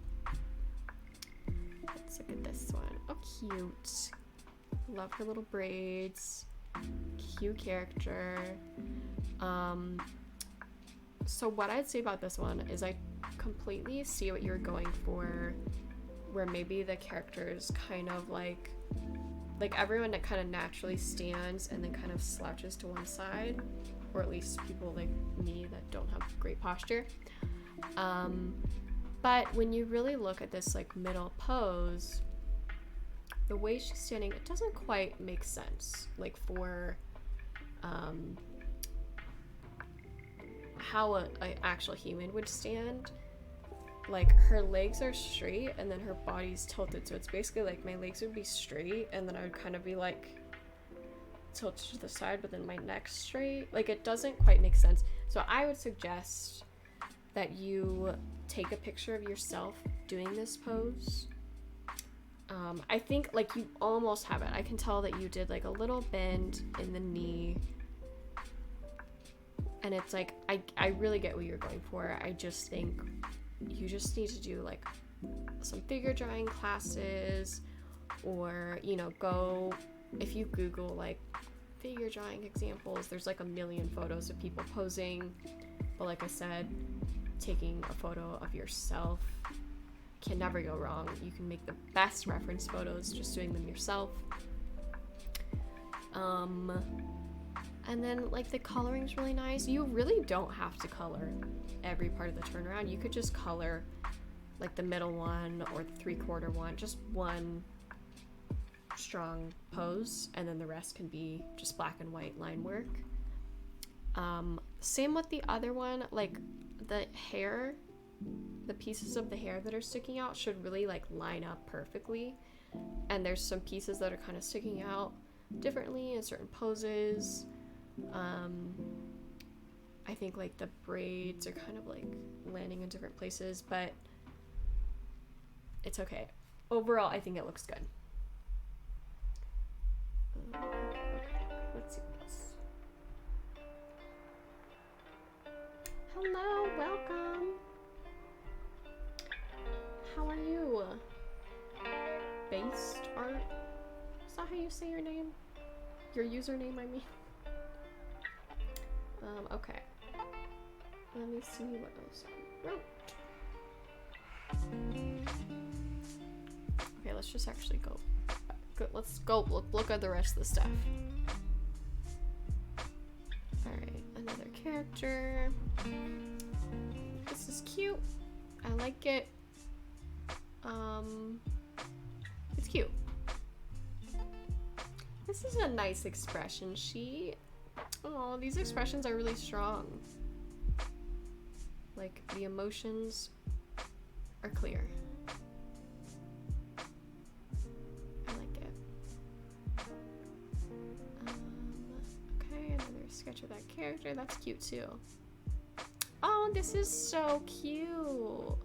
A: Let's look at this one. Oh, cute. Love her little braids. Cute character. So what I'd say about this one is I completely see what you're going for, where maybe the characters kind of like everyone that kind of naturally stands and then kind of slouches to one side, or at least people like me that don't have great posture. But when you really look at this like middle pose, the way she's standing, it doesn't quite make sense, like for how an actual human would stand. Like her legs are straight and then her body's tilted, so it's basically like my legs would be straight and then I would kind of be like tilted to the side, but then my neck's straight. Like it doesn't quite make sense. So I would suggest that you take a picture of yourself doing this pose. I think like you almost have it. I can tell that you did like a little bend in the knee, and it's like I really get what you're going for. I just think you just need to do like some figure drawing classes, or you know, go, if you Google like figure drawing examples, there's like a million photos of people posing. But like I said, taking a photo of yourself can never go wrong. You can make the best reference photos just doing them yourself. And then like the coloring's really nice. You really don't have to color every part of the turnaround. You could just color like the middle one or the 3/4 one, just one strong pose, and then the rest can be just black and white line work. Same with the other one, like the hair, the pieces of the hair that are sticking out should really like line up perfectly, and there's some pieces that are kind of sticking out differently in certain poses. I think like the braids are kind of like landing in different places, but it's okay. Overall, I think it looks good. Okay, let's see this. Hello, welcome. How are you? Based art? Is that how you say your name? Your username, I mean. Okay. Let me see what else I wrote. Okay, let's just actually go. Let's go look at the rest of the stuff. Alright, another character. This is cute. I like it. It's cute. This is a nice expression sheet. Oh, these expressions are really strong. Like, The emotions are clear. I like it. Okay, another sketch of that character. That's cute too. Oh, this is so cute.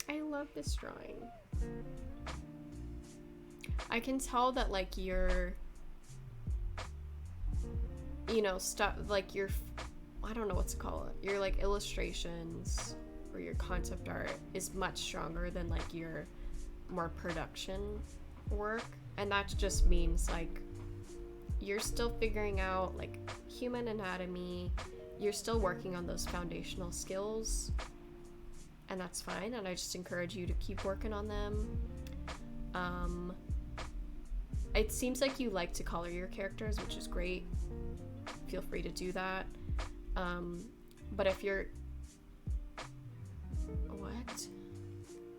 A: I love this drawing. I can tell that like your, you know, stuff like your, I don't know what to call it, your like illustrations or your concept art is much stronger than like your more production work. And that just means like you're still figuring out like human anatomy, you're still working on those foundational skills, and that's fine, and I just encourage you to keep working on them. It seems like you like to color your characters, which is great. Feel free to do that. But if you're... What?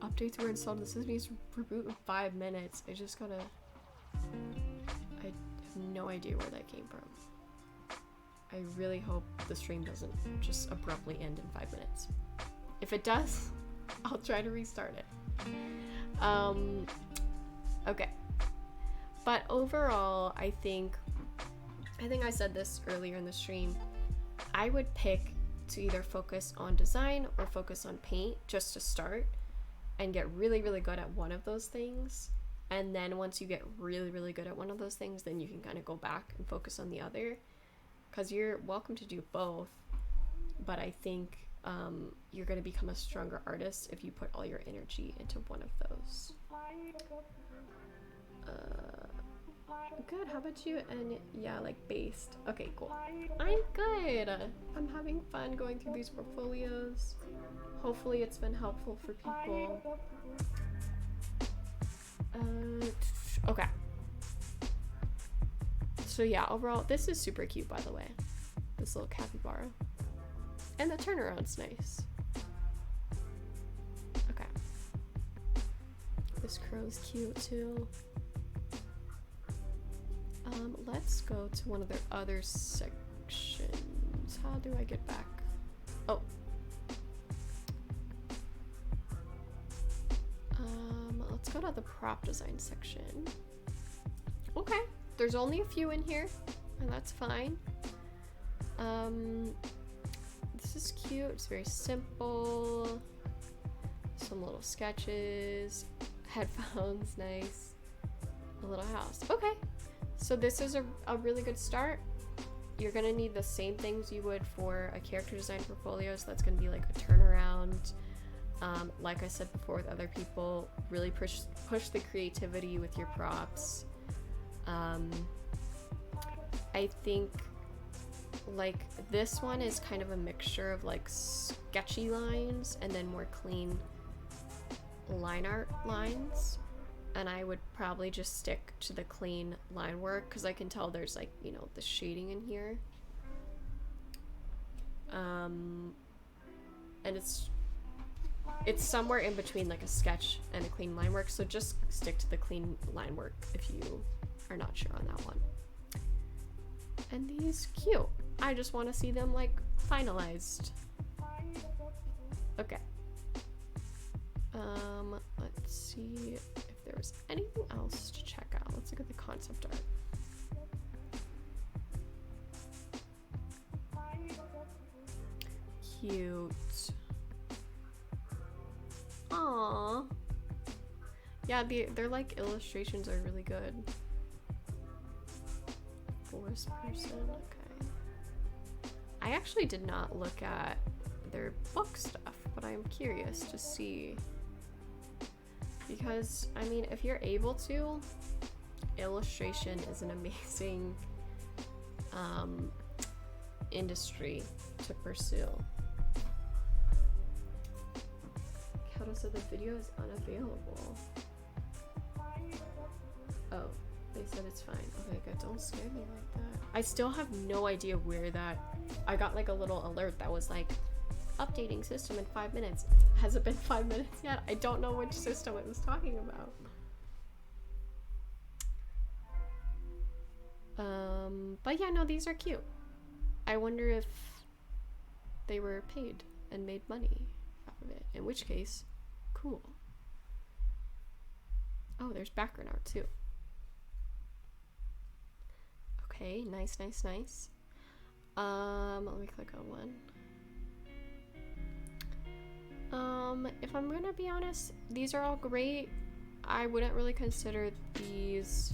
A: Updates were installed. The system needs to reboot in 5 minutes. I just gotta... I have no idea where that came from. I really hope the stream doesn't just abruptly end in 5 minutes. If it does, I'll try to restart it. Okay. But overall, I think I said this earlier in the stream, I would pick to either focus on design or focus on paint just to start and get really, really good at one of those things. And then once you get really, really good at one of those things, then you can kind of go back and focus on the other. Because you're welcome to do both, but I think you're going to become a stronger artist if you put all your energy into one of those. Good, how about you? And yeah, like based. Okay, cool. I'm good. I'm having fun going through these portfolios. Hopefully it's been helpful for people. Okay. So yeah, overall, this is super cute, by the way. This little capybara. And the turnaround's nice. Okay. This crow's cute too. Let's go to one of their other sections. How do I get back? Oh. Let's go to the prop design section. Okay. There's only a few in here, and that's fine. This is cute. It's very simple. Some little sketches. Headphones, nice. A little house. Okay. So this is a really good start. You're gonna need the same things you would for a character design portfolio. So that's gonna be like a turnaround. Like I said before with other people, really push the creativity with your props. I think like this one is kind of a mixture of like sketchy lines and then more clean line art lines, and I would probably just stick to the clean line work because I can tell there's like, you know, the shading in here, and it's somewhere in between like a sketch and a clean line work, so just stick to the clean line work if you are not sure on that one. And these cute. I just want to see them like finalized. Okay. Let's see if there was anything else to check out. Let's look at the concept art. Cute. Aww. Yeah, their like illustrations are really good. Forest person, okay. I actually did not look at their book stuff, but I'm curious to see. Because, I mean, if you're able to, illustration is an amazing industry to pursue. Kato said the video is unavailable. Oh, they said it's fine. Okay, good. Don't scare me like that. I still have no idea where that... I got like a little alert that was like, updating system in 5 minutes. Has it been 5 minutes yet? I don't know which system it was talking about. But yeah, no, these are cute. I wonder if they were paid and made money out of it, in which case, cool. Oh, there's background art too. Okay, nice. Let me click on one. If I'm gonna be honest, these are all great. I wouldn't really consider these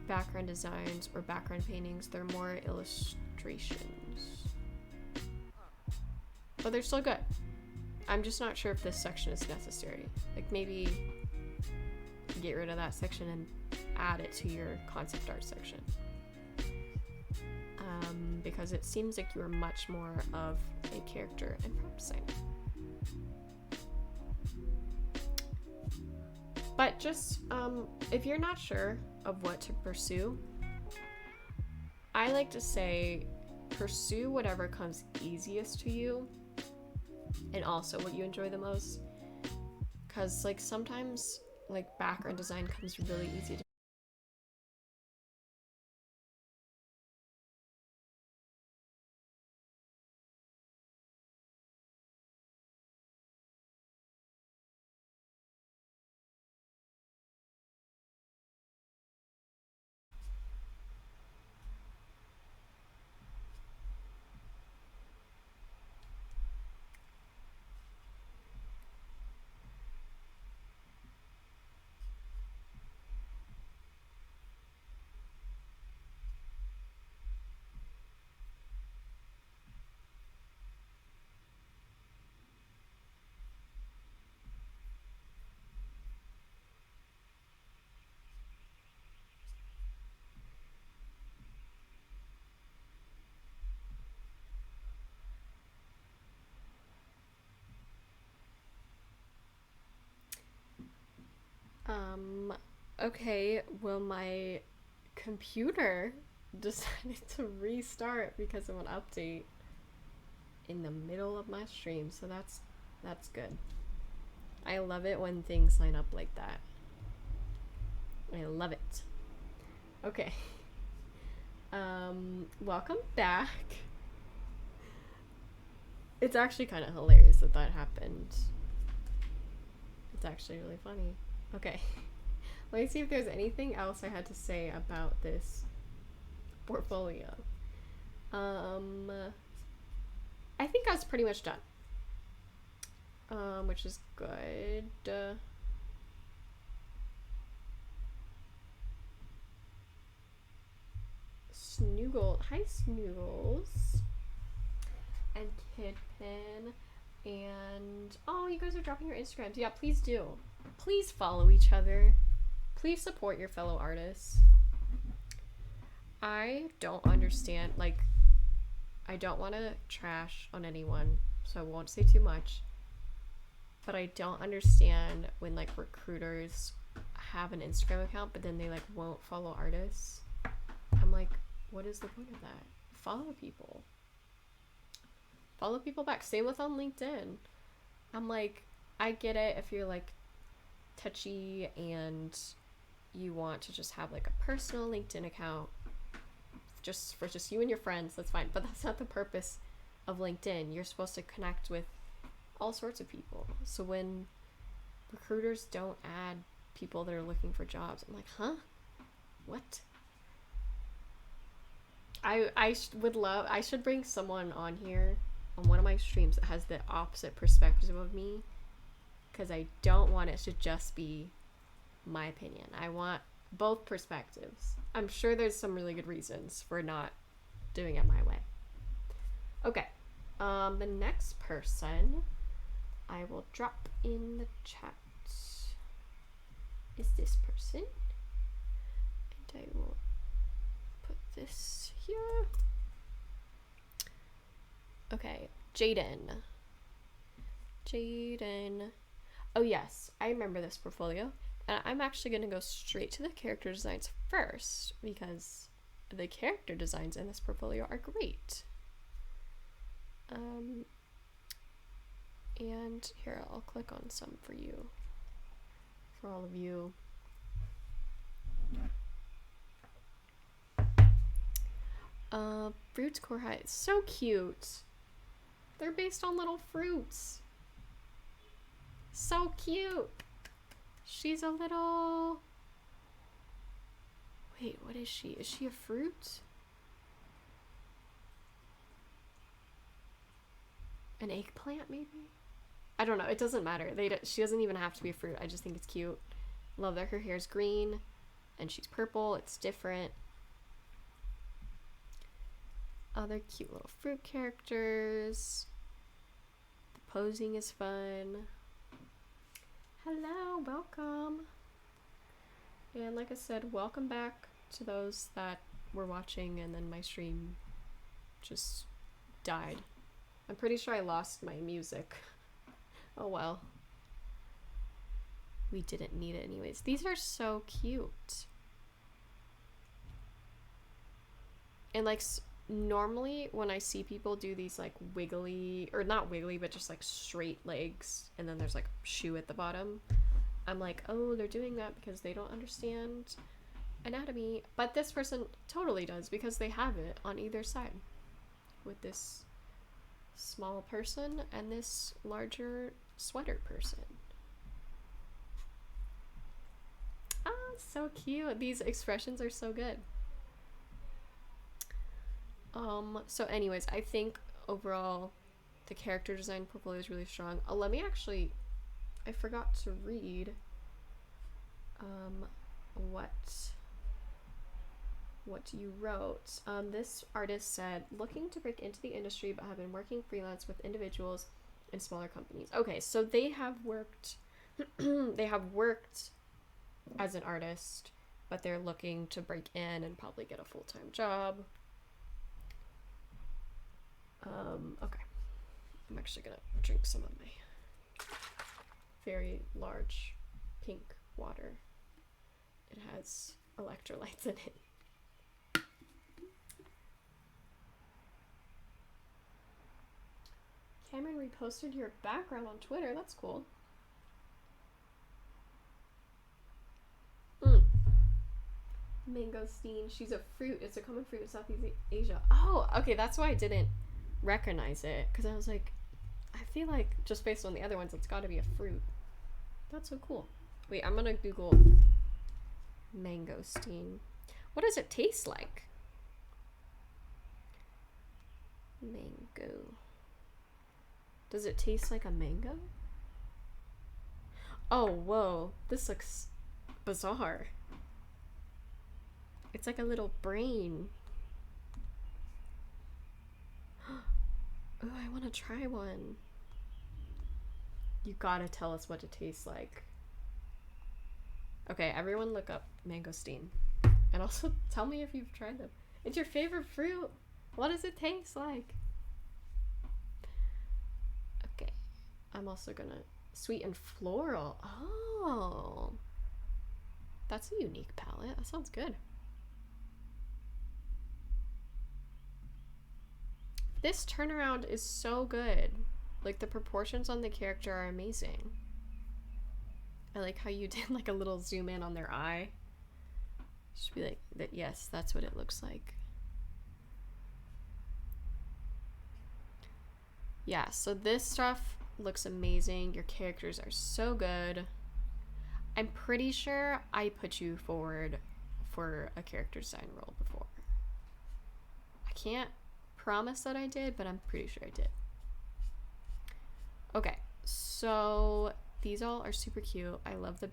A: background designs or background paintings. They're more illustrations. But they're still good. I'm just not sure if this section is necessary. Like, maybe get rid of that section and add it to your concept art section. Because it seems like you are much more of a character and prop designer. But just, if you're not sure of what to pursue, I like to say pursue whatever comes easiest to you and also what you enjoy the most. Because, like, sometimes, like, background design comes really easy to okay, well, my computer decided to restart because of an update in the middle of my stream, so that's good. I love it when things line up like that. I love it. Okay. Welcome back. It's actually kind of hilarious that happened. It's actually really funny. Okay. Let me see if there's anything else I had to say about this portfolio. I think I was pretty much done. Which is good. Snoogle. Hi, Snoogles. And Kidpin. And oh, you guys are dropping your Instagrams. Yeah, please do. Please follow each other. Please support your fellow artists. I don't understand, like, I don't want to trash on anyone, so I won't say too much. But I don't understand when, like, recruiters have an Instagram account, but then they, like, won't follow artists. I'm like, what is the point of that? Follow people. Follow people back. Same with on LinkedIn. I'm like, I get it if you're, like, touchy and you want to just have, like, a personal LinkedIn account just for just you and your friends, that's fine. But that's not the purpose of LinkedIn. You're supposed to connect with all sorts of people. So when recruiters don't add people that are looking for jobs, I'm like, huh? What? I should bring someone on here on one of my streams that has the opposite perspective of me, because I don't want it to just be my opinion. I want both perspectives. I'm sure there's some really good reasons for not doing it my way. Okay. The next person I will drop in the chat is this person. And I will put this here. Okay, Jaden. Oh yes, I remember this portfolio. And I'm actually going to go straight to the character designs first, because the character designs in this portfolio are great. And here, I'll click on some for you, for all of you. Fruits Core High, so cute. They're based on little fruits. So cute. She's a little... Wait, what is she? Is she a fruit? An eggplant, maybe? I don't know. It doesn't matter. She doesn't even have to be a fruit. I just think it's cute. Love that her hair's green and she's purple. It's different. Other cute little fruit characters. The posing is fun. Hello, welcome. And like I said, welcome back to those that were watching and then my stream just died. I'm pretty sure I lost my music. Oh well. We didn't need it anyways. These are so cute. And like normally when I see people do these like wiggly, or not wiggly, but just like straight legs and then there's like shoe at the bottom, I'm like, oh, they're doing that because they don't understand anatomy. But this person totally does because they have it on either side with this small person and this larger sweater person. Ah, so cute. These expressions are so good. So anyways, I think overall the character design portfolio is really strong. Let me actually, I forgot to read what you wrote. This artist said, looking to break into the industry but have been working freelance with individuals in smaller companies. Okay, so they have worked as an artist, but they're looking to break in and probably get a full-time job. Okay. I'm actually gonna drink some of my very large pink water. It has electrolytes in it. Cameron reposted your background on Twitter. That's cool. Mangosteen. She's a fruit. It's a common fruit in Southeast Asia. Oh, okay. That's why I didn't recognize it. Because I was like, I feel like just based on the other ones, it's got to be a fruit. That's so cool. Wait, I'm going to Google mangosteen. What does it taste like? Mango. Does it taste like a mango? Oh, whoa. This looks bizarre. It's like a little brain. Oh, I want to try one. You gotta tell us what it tastes like. Okay, everyone look up mangosteen. And also tell me if you've tried them. It's your favorite fruit. What does it taste like? Okay. I'm also gonna... Sweet and floral. Oh. That's a unique palette. That sounds good. This turnaround is so good. Like, the proportions on the character are amazing. I like how you did like a little zoom in on their eye. Just be like, that. Yes, that's what it looks like. Yeah, so this stuff looks amazing. Your characters are so good. I'm pretty sure I put you forward for a character design role before. I can't promise that I did, but I'm pretty sure I did. Okay, so these all are super cute. I love the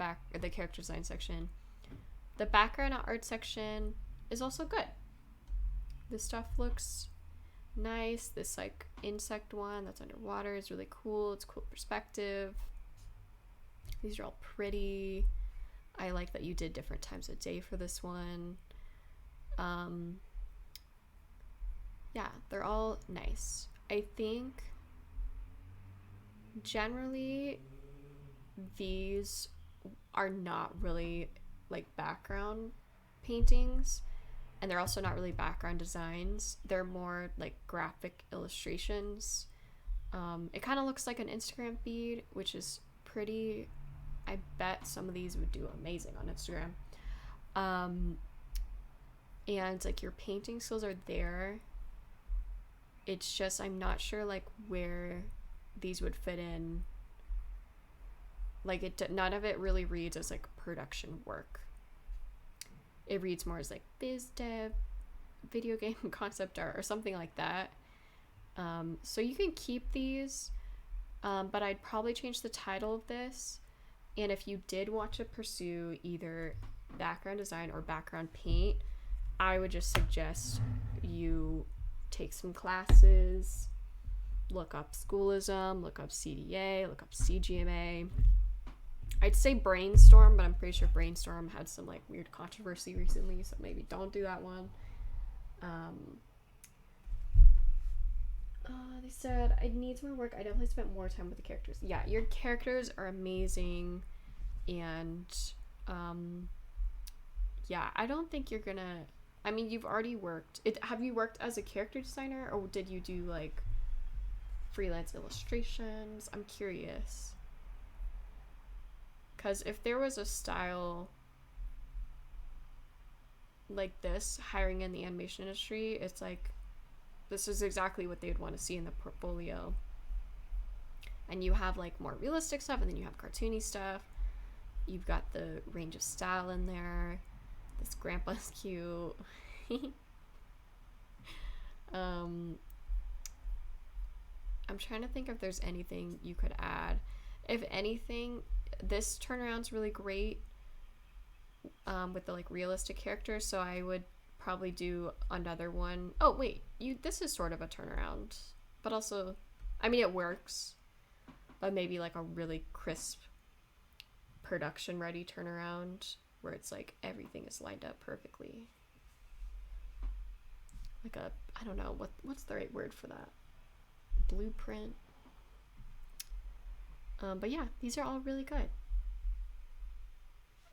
A: character design section. The background art section is also good. This stuff looks nice. This like insect one that's underwater is really cool. It's cool perspective. These are all pretty. I like that you did different times of day for this one. Yeah, they're all nice. I think generally these are not really like background paintings, and they're also not really background designs. They're more like graphic illustrations. It kind of looks like an Instagram feed, which is pretty. I bet some of these would do amazing on Instagram. And like your painting skills are there. It's just I'm not sure like where these would fit in. Like none of it really reads as like production work. It reads more as like biz dev, video game concept art, or something like that. So you can keep these, but I'd probably change the title of this. And if you did want to pursue either background design or background paint, I would just suggest you take some classes, look up schoolism, look up CDA, look up CGMA. I'd say Brainstorm, but I'm pretty sure Brainstorm had some like weird controversy recently, so maybe don't do that one. They said I need more work. I definitely spent more time with the characters. Yeah, your characters are amazing, and yeah, I don't think you're gonna. I mean, you've already worked. Have you worked as a character designer, or did you do like freelance illustrations? I'm curious. Because if there was a style like this, hiring in the animation industry, it's like, this is exactly what they'd want to see in the portfolio. And you have like more realistic stuff, and then you have cartoony stuff. You've got the range of style in there. This grandpa's cute. I'm trying to think if there's anything you could add. If anything, this turnaround's really great with the like realistic characters, so I would probably do another one. Oh wait, this is sort of a turnaround, but also, I mean, it works, but maybe like a really crisp production ready turnaround where it's like everything is lined up perfectly. Like a, I don't know, what's the right word for that? Blueprint. But yeah, these are all really good.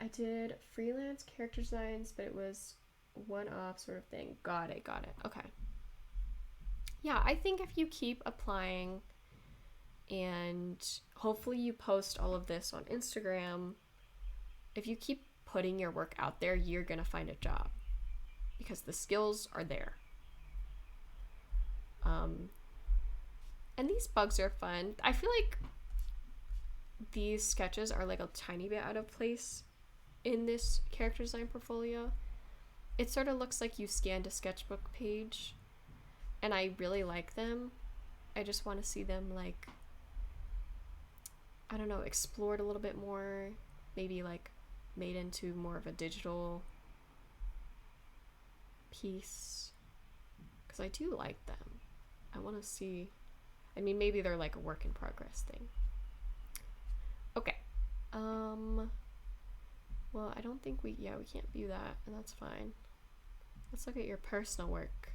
A: I did freelance character designs, but it was one-off sort of thing. Got it. Okay. Yeah, I think if you keep applying and hopefully you post all of this on Instagram, if you keep putting your work out there, you're gonna find a job because the skills are there. And these bugs are fun. I feel like these sketches are like a tiny bit out of place in this character design portfolio. It sort of looks like you scanned a sketchbook page, and I really like them. I just want to see them like, I don't know, explored a little bit more, maybe like made into more of a digital piece, because I do like them. I want to see, I mean, maybe they're like a work in progress thing. Okay. Well, I don't think we can't view that, and that's fine. Let's look at your personal work.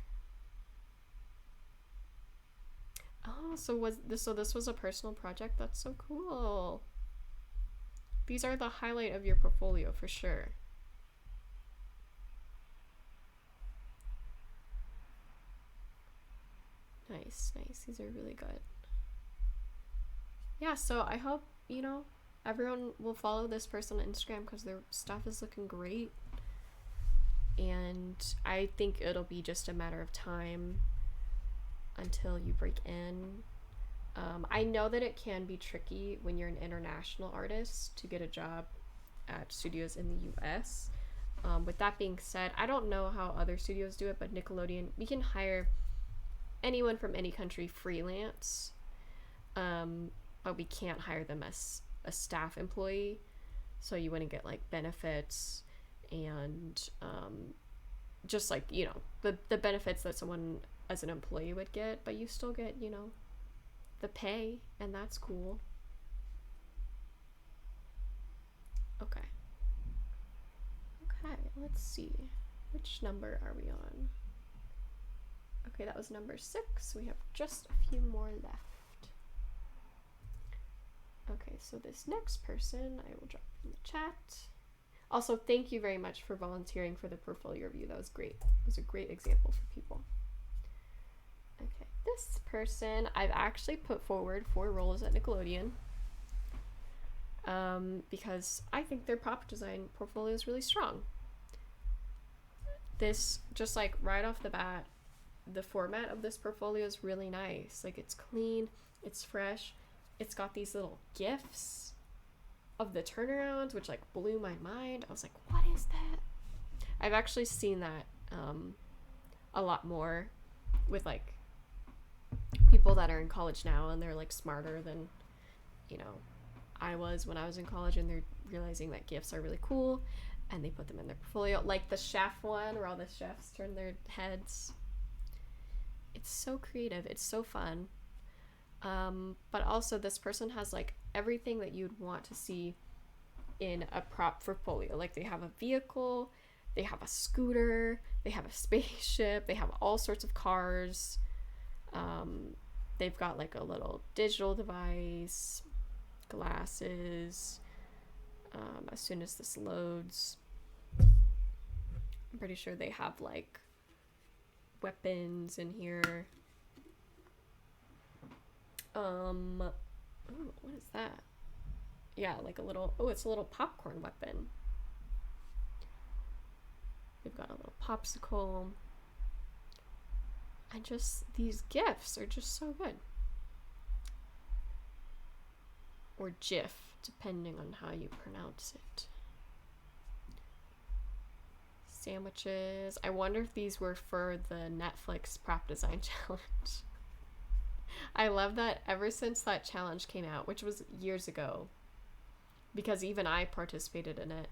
A: Oh, so this was a personal project? That's so cool. These are the highlight of your portfolio for sure. Nice. These are really good. Yeah, so I hope, everyone will follow this person on Instagram because their stuff is looking great. And I think it'll be just a matter of time until you break in. I know that it can be tricky when you're an international artist to get a job at studios in the US. With that being said, I don't know how other studios do it, but Nickelodeon, we can hire anyone from any country freelance, but we can't hire them as a staff employee, so you wouldn't get like benefits and just like the benefits that someone as an employee would get, but you still get the pay, and that's cool. Okay, let's see, which number are we on? Okay, that was number 6. We have just a few more left. Okay, so this next person I will drop in the chat. Also, thank you very much for volunteering for the portfolio review. That was great. It was a great example for people. Okay, this person I've actually put forward for roles at Nickelodeon because I think their prop design portfolio is really strong. This, just like right off the bat, the format of this portfolio is really nice. Like, it's clean, it's fresh, it's got these little gifs of the turnarounds, which like blew my mind. I was like, what is that? I've actually seen that a lot more with like people that are in college now, and they're like smarter than, you know, I was when I was in college, and they're realizing that gifts are really cool and they put them in their portfolio, like the chef one where all the chefs turn their heads. It's so creative, it's so fun. But also this person has like everything that you'd want to see in a prop portfolio. Like, they have a vehicle, they have a scooter, they have a spaceship, they have all sorts of cars. They've got like a little digital device, glasses. As soon as this loads, I'm pretty sure they have like weapons in here. Ooh, what is that? Yeah, like a little, oh, it's a little popcorn weapon. They've got a little popsicle. And just, these gifts are just so good. Or GIF, depending on how you pronounce it. Sandwiches. I wonder if these were for the Netflix prop design challenge. I love that ever since that challenge came out, which was years ago, because even I participated in it.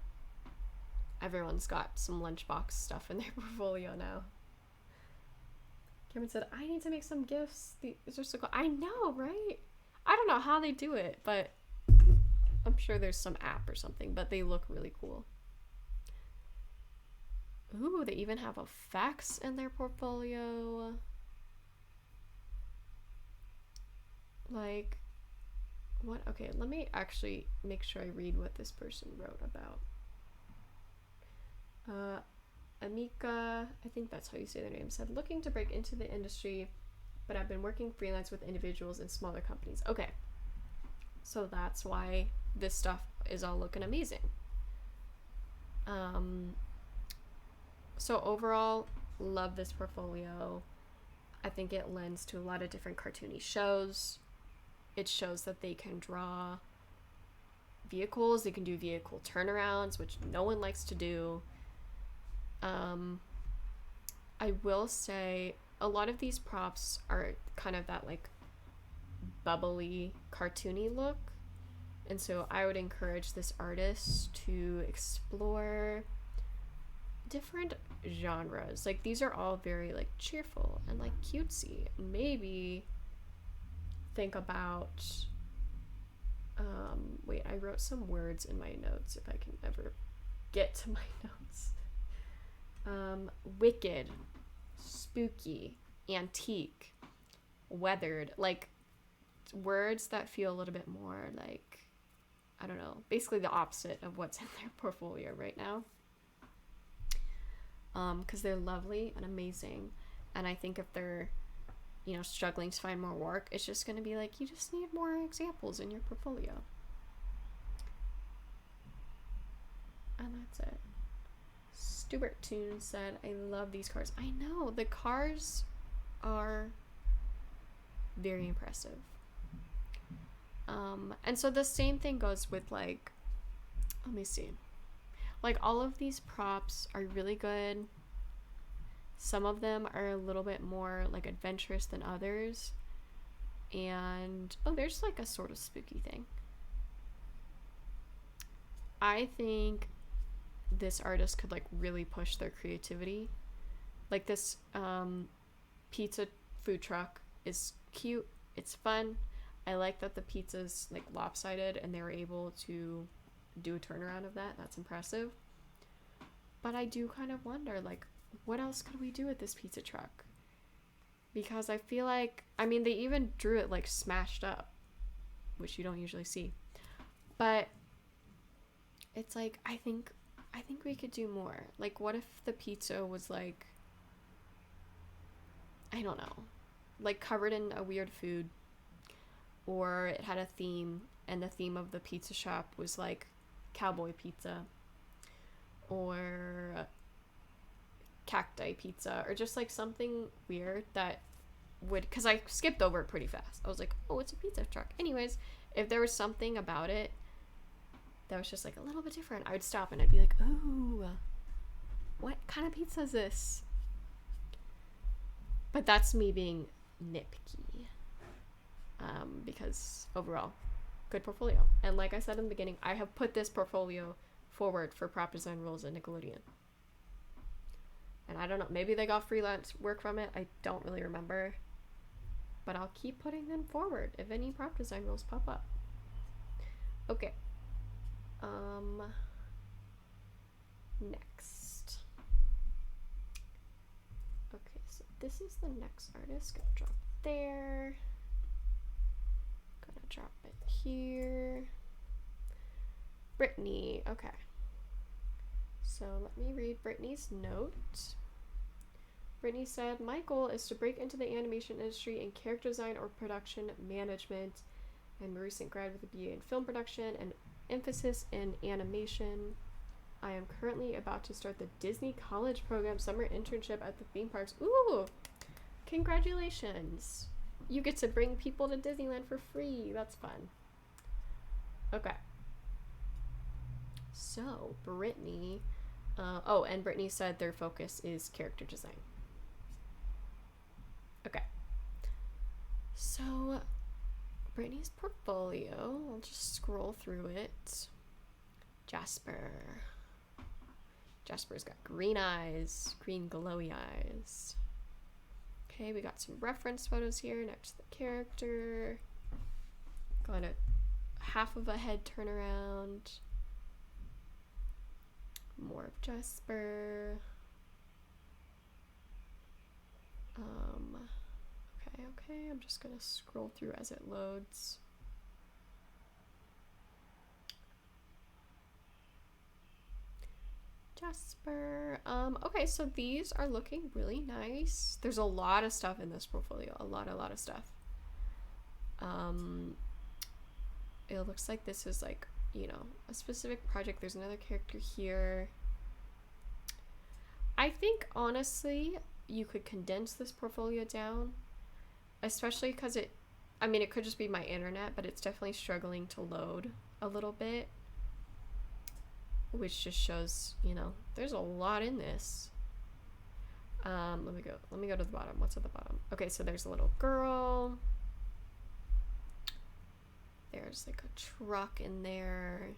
A: Everyone's got some lunchbox stuff in their portfolio now. Cameron said, I need to make some gifts. These are so cool. I know, right? I don't know how they do it, but I'm sure there's some app or something, but they look really cool. Ooh, they even have effects in their portfolio. Like, what? Okay, let me actually make sure I read what this person wrote about. Amika, I think that's how you say their name, said, looking to break into the industry, but I've been working freelance with individuals in smaller companies. Okay, so that's why this stuff is all looking amazing. So overall, love this portfolio. I think it lends to a lot of different cartoony shows. It shows that they can draw vehicles, they can do vehicle turnarounds, which no one likes to do. I will say a lot of these props are kind of that like bubbly, cartoony look. And so I would encourage this artist to explore different genres. Like, these are all very like cheerful and like cutesy. Maybe think about wait, I wrote some words in my notes if I can ever get to my notes. Wicked, spooky, antique, weathered, like words that feel a little bit more like, I don't know, basically the opposite of what's in their portfolio right now. Because they're lovely and amazing, and I think if they're, you know, struggling to find more work, it's just going to be like, you just need more examples in your portfolio. And that's it. Stuart Toon said, I love these cars. I know, the cars are very impressive. And so the same thing goes with like, let me see. Like, all of these props are really good. Some of them are a little bit more like adventurous than others. And oh, there's like a sort of spooky thing. I think this artist could like really push their creativity. Like, this pizza food truck is cute, it's fun. I like that the pizza's like lopsided and they were able to do a turnaround of that. That's impressive. But I do kind of wonder, like, what else could we do with this pizza truck? Because I feel like, I mean, they even drew it like smashed up, which you don't usually see. But it's like, I think we could do more. Like, what if the pizza was like, I don't know, like covered in a weird food, or it had a theme, and the theme of the pizza shop was like cowboy pizza, or cacti pizza, or just like something weird that would, because I skipped over it pretty fast. I was like, oh, it's a pizza truck. Anyways, if there was something about it that was just like a little bit different, I would stop and I'd be like, ooh, what kind of pizza is this? But that's me being nitpicky, because overall, good portfolio. And like I said in the beginning, I have put this portfolio forward for prop design roles at Nickelodeon. And I don't know, maybe they got freelance work from it. I don't really remember. But I'll keep putting them forward if any prop design roles pop up. Okay. Next. Okay, so this is the next artist. Gonna drop there. Gonna drop it here. Brittany. Okay. So let me read Brittany's note. Brittany said, my goal is to break into the animation industry in character design or production management. I'm a recent grad with a BA in film production and emphasis in animation. I am currently about to start the Disney College Program summer internship at the theme parks. Ooh, congratulations. You get to bring people to Disneyland for free. That's fun. Okay. So, Brittany, and Brittany said their focus is character design. Okay. So, Brittany's portfolio, I'll just scroll through it. Jasper. Jasper's got green eyes, green glowy eyes. Okay, we got some reference photos here next to the character. Got a half of a head turnaround. More of Jasper. Okay, I'm just gonna scroll through as it loads. Jasper. Okay, so these are looking really nice. There's a lot of stuff in this portfolio. A lot of stuff. It looks like this is like, you know, a specific project. There's another character here. I think, honestly, you could condense this portfolio down, especially because it could just be my internet, but it's definitely struggling to load a little bit, which just shows, you know, there's a lot in this. Let me go to the bottom. What's at the bottom? Okay, so there's a little girl. There's like a truck in there.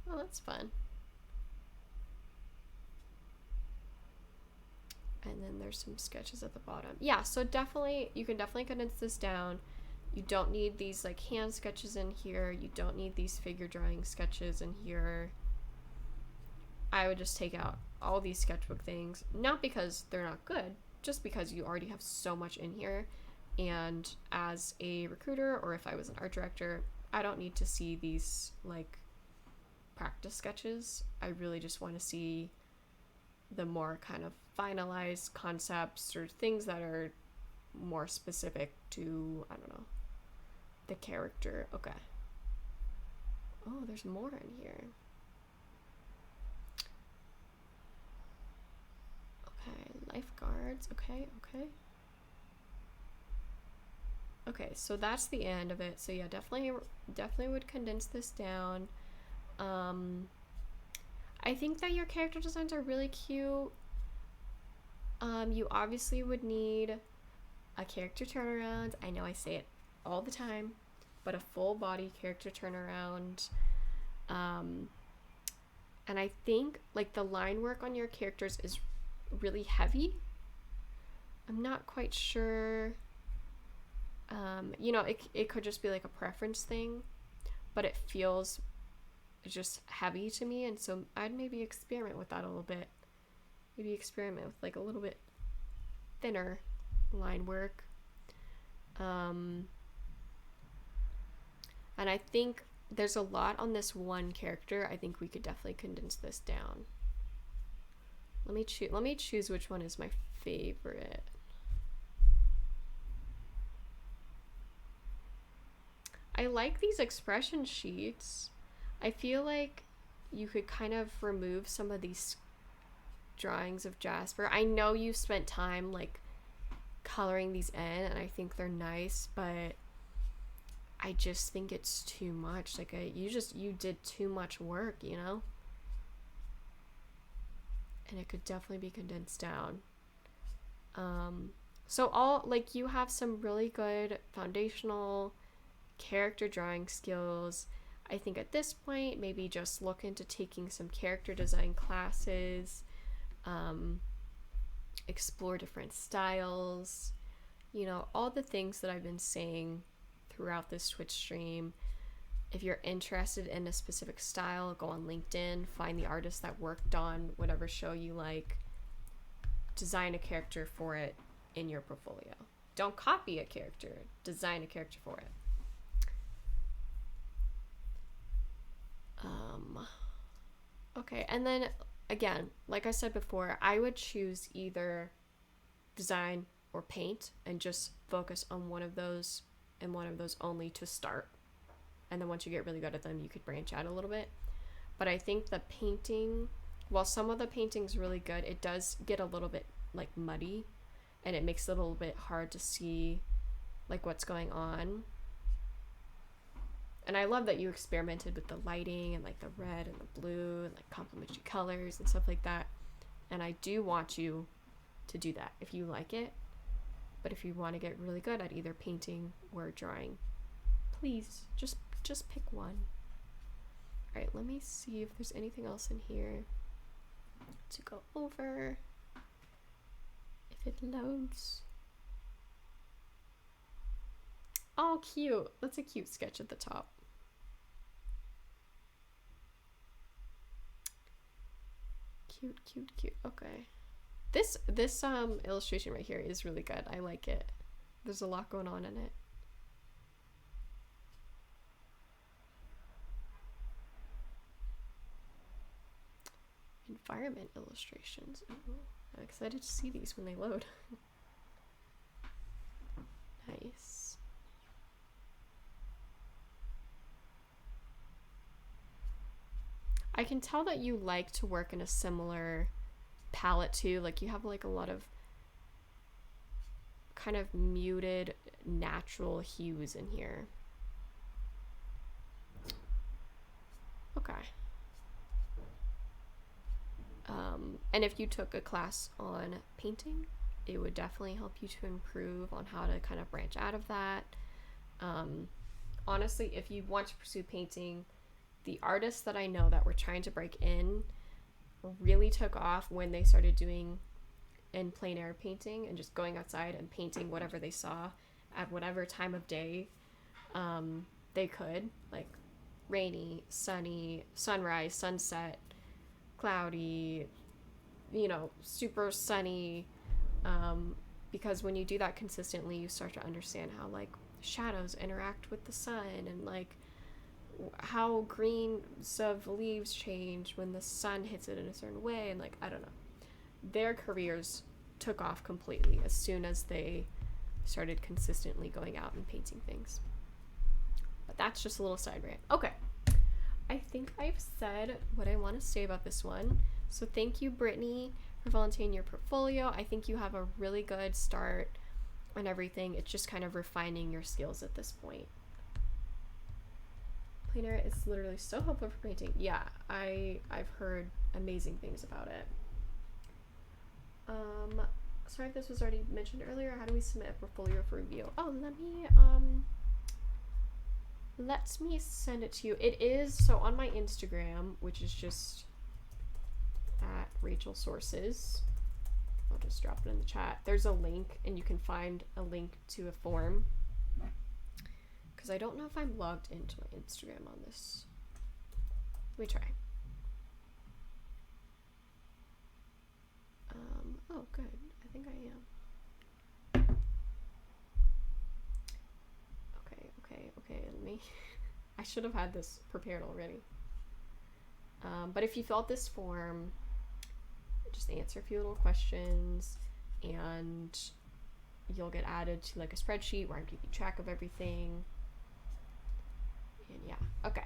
A: Oh, that's fun. And then there's some sketches at the bottom. Yeah, so definitely, you can definitely condense this down. You don't need these like hand sketches in here. You don't need these figure drawing sketches in here. I would just take out all these sketchbook things, not because they're not good, just because you already have so much in here. And as a recruiter, or if I was an art director, I don't need to see these like practice sketches. I really just want to see the more kind of finalized concepts or things that are more specific to, I don't know, the character. Okay. Oh, there's more in here. Okay, lifeguards. Okay. Okay, so that's the end of it. So yeah, definitely would condense this down. I think that your character designs are really cute. You obviously would need a character turnaround. I know I say it all the time, but a full body character turnaround. And I think like the line work on your characters is really heavy. I'm not quite sure. You know, it could just be like a preference thing, but it feels just heavy to me, and so I'd maybe experiment with that a little bit. Maybe experiment with like a little bit thinner line work. And I think there's a lot on this one character. I think we could definitely condense this down. Let me choose which one is my favorite. I like these expression sheets. I feel like you could kind of remove some of these drawings of Jasper. I know you spent time like coloring these in, and I think they're nice, but I just think it's too much. Like you did too much work, you know? And it could definitely be condensed down. So you have some really good foundational character drawing skills. I think at this point, maybe just look into taking some character design classes, explore different styles, you know, all the things that I've been saying throughout this Twitch stream. If you're interested in a specific style, go on LinkedIn, find the artist that worked on whatever show you like, design a character for it in your portfolio. Don't copy a character, design a character for it. Okay, and then again, like I said before, I would choose either design or paint and just focus on one of those and one of those only to start. And then once you get really good at them, you could branch out a little bit. But I think the painting, while some of the painting's really good, it does get a little bit like muddy, and it makes it a little bit hard to see like what's going on. And I love that you experimented with the lighting and like the red and the blue and like complementary colors and stuff like that. And I do want you to do that if you like it. But if you want to get really good at either painting or drawing, please just pick one. All right, let me see if there's anything else in here to go over. If it loads. Oh, cute. That's a cute sketch at the top. Cute. Okay. This illustration right here is really good. I like it. There's a lot going on in it. Environment illustrations. Ooh, I'm excited to see these when they load. Nice. I can tell that you like to work in a similar palette too. Like you have like a lot of kind of muted natural hues in here. Okay. And if you took a class on painting, it would definitely help you to improve on how to kind of branch out of that. Honestly, if you want to pursue painting, the artists that I know that were trying to break in really took off when they started doing in plein air painting and just going outside and painting whatever they saw at whatever time of day they could, like rainy, sunny, sunrise, sunset, cloudy, you know, super sunny, because when you do that consistently, you start to understand how like shadows interact with the sun and like how greens of leaves change when the sun hits it in a certain way, and like I don't know, their careers took off completely as soon as they started consistently going out and painting things. But that's just a little side rant. Okay, I think I've said what I want to say about this one. So thank you, Brittany, for volunteering your portfolio. I think you have a really good start on everything. It's just kind of refining your skills at this point. Plein air is literally so helpful for painting. Yeah, I've heard amazing things about it. Sorry if this was already mentioned earlier. How do we submit a portfolio for review? Oh, let me send it to you. It is so on my Instagram, which is just at Rachel Sources. I'll just drop it in the chat. There's a link, and you can find a link to a form. Because I don't know if I'm logged into my Instagram on this. Let me try. Oh, good. I think I am. Okay. Let me. I should have had this prepared already. But if you fill out this form, just answer a few little questions, and you'll get added to like a spreadsheet where I'm keeping track of everything. And yeah, okay.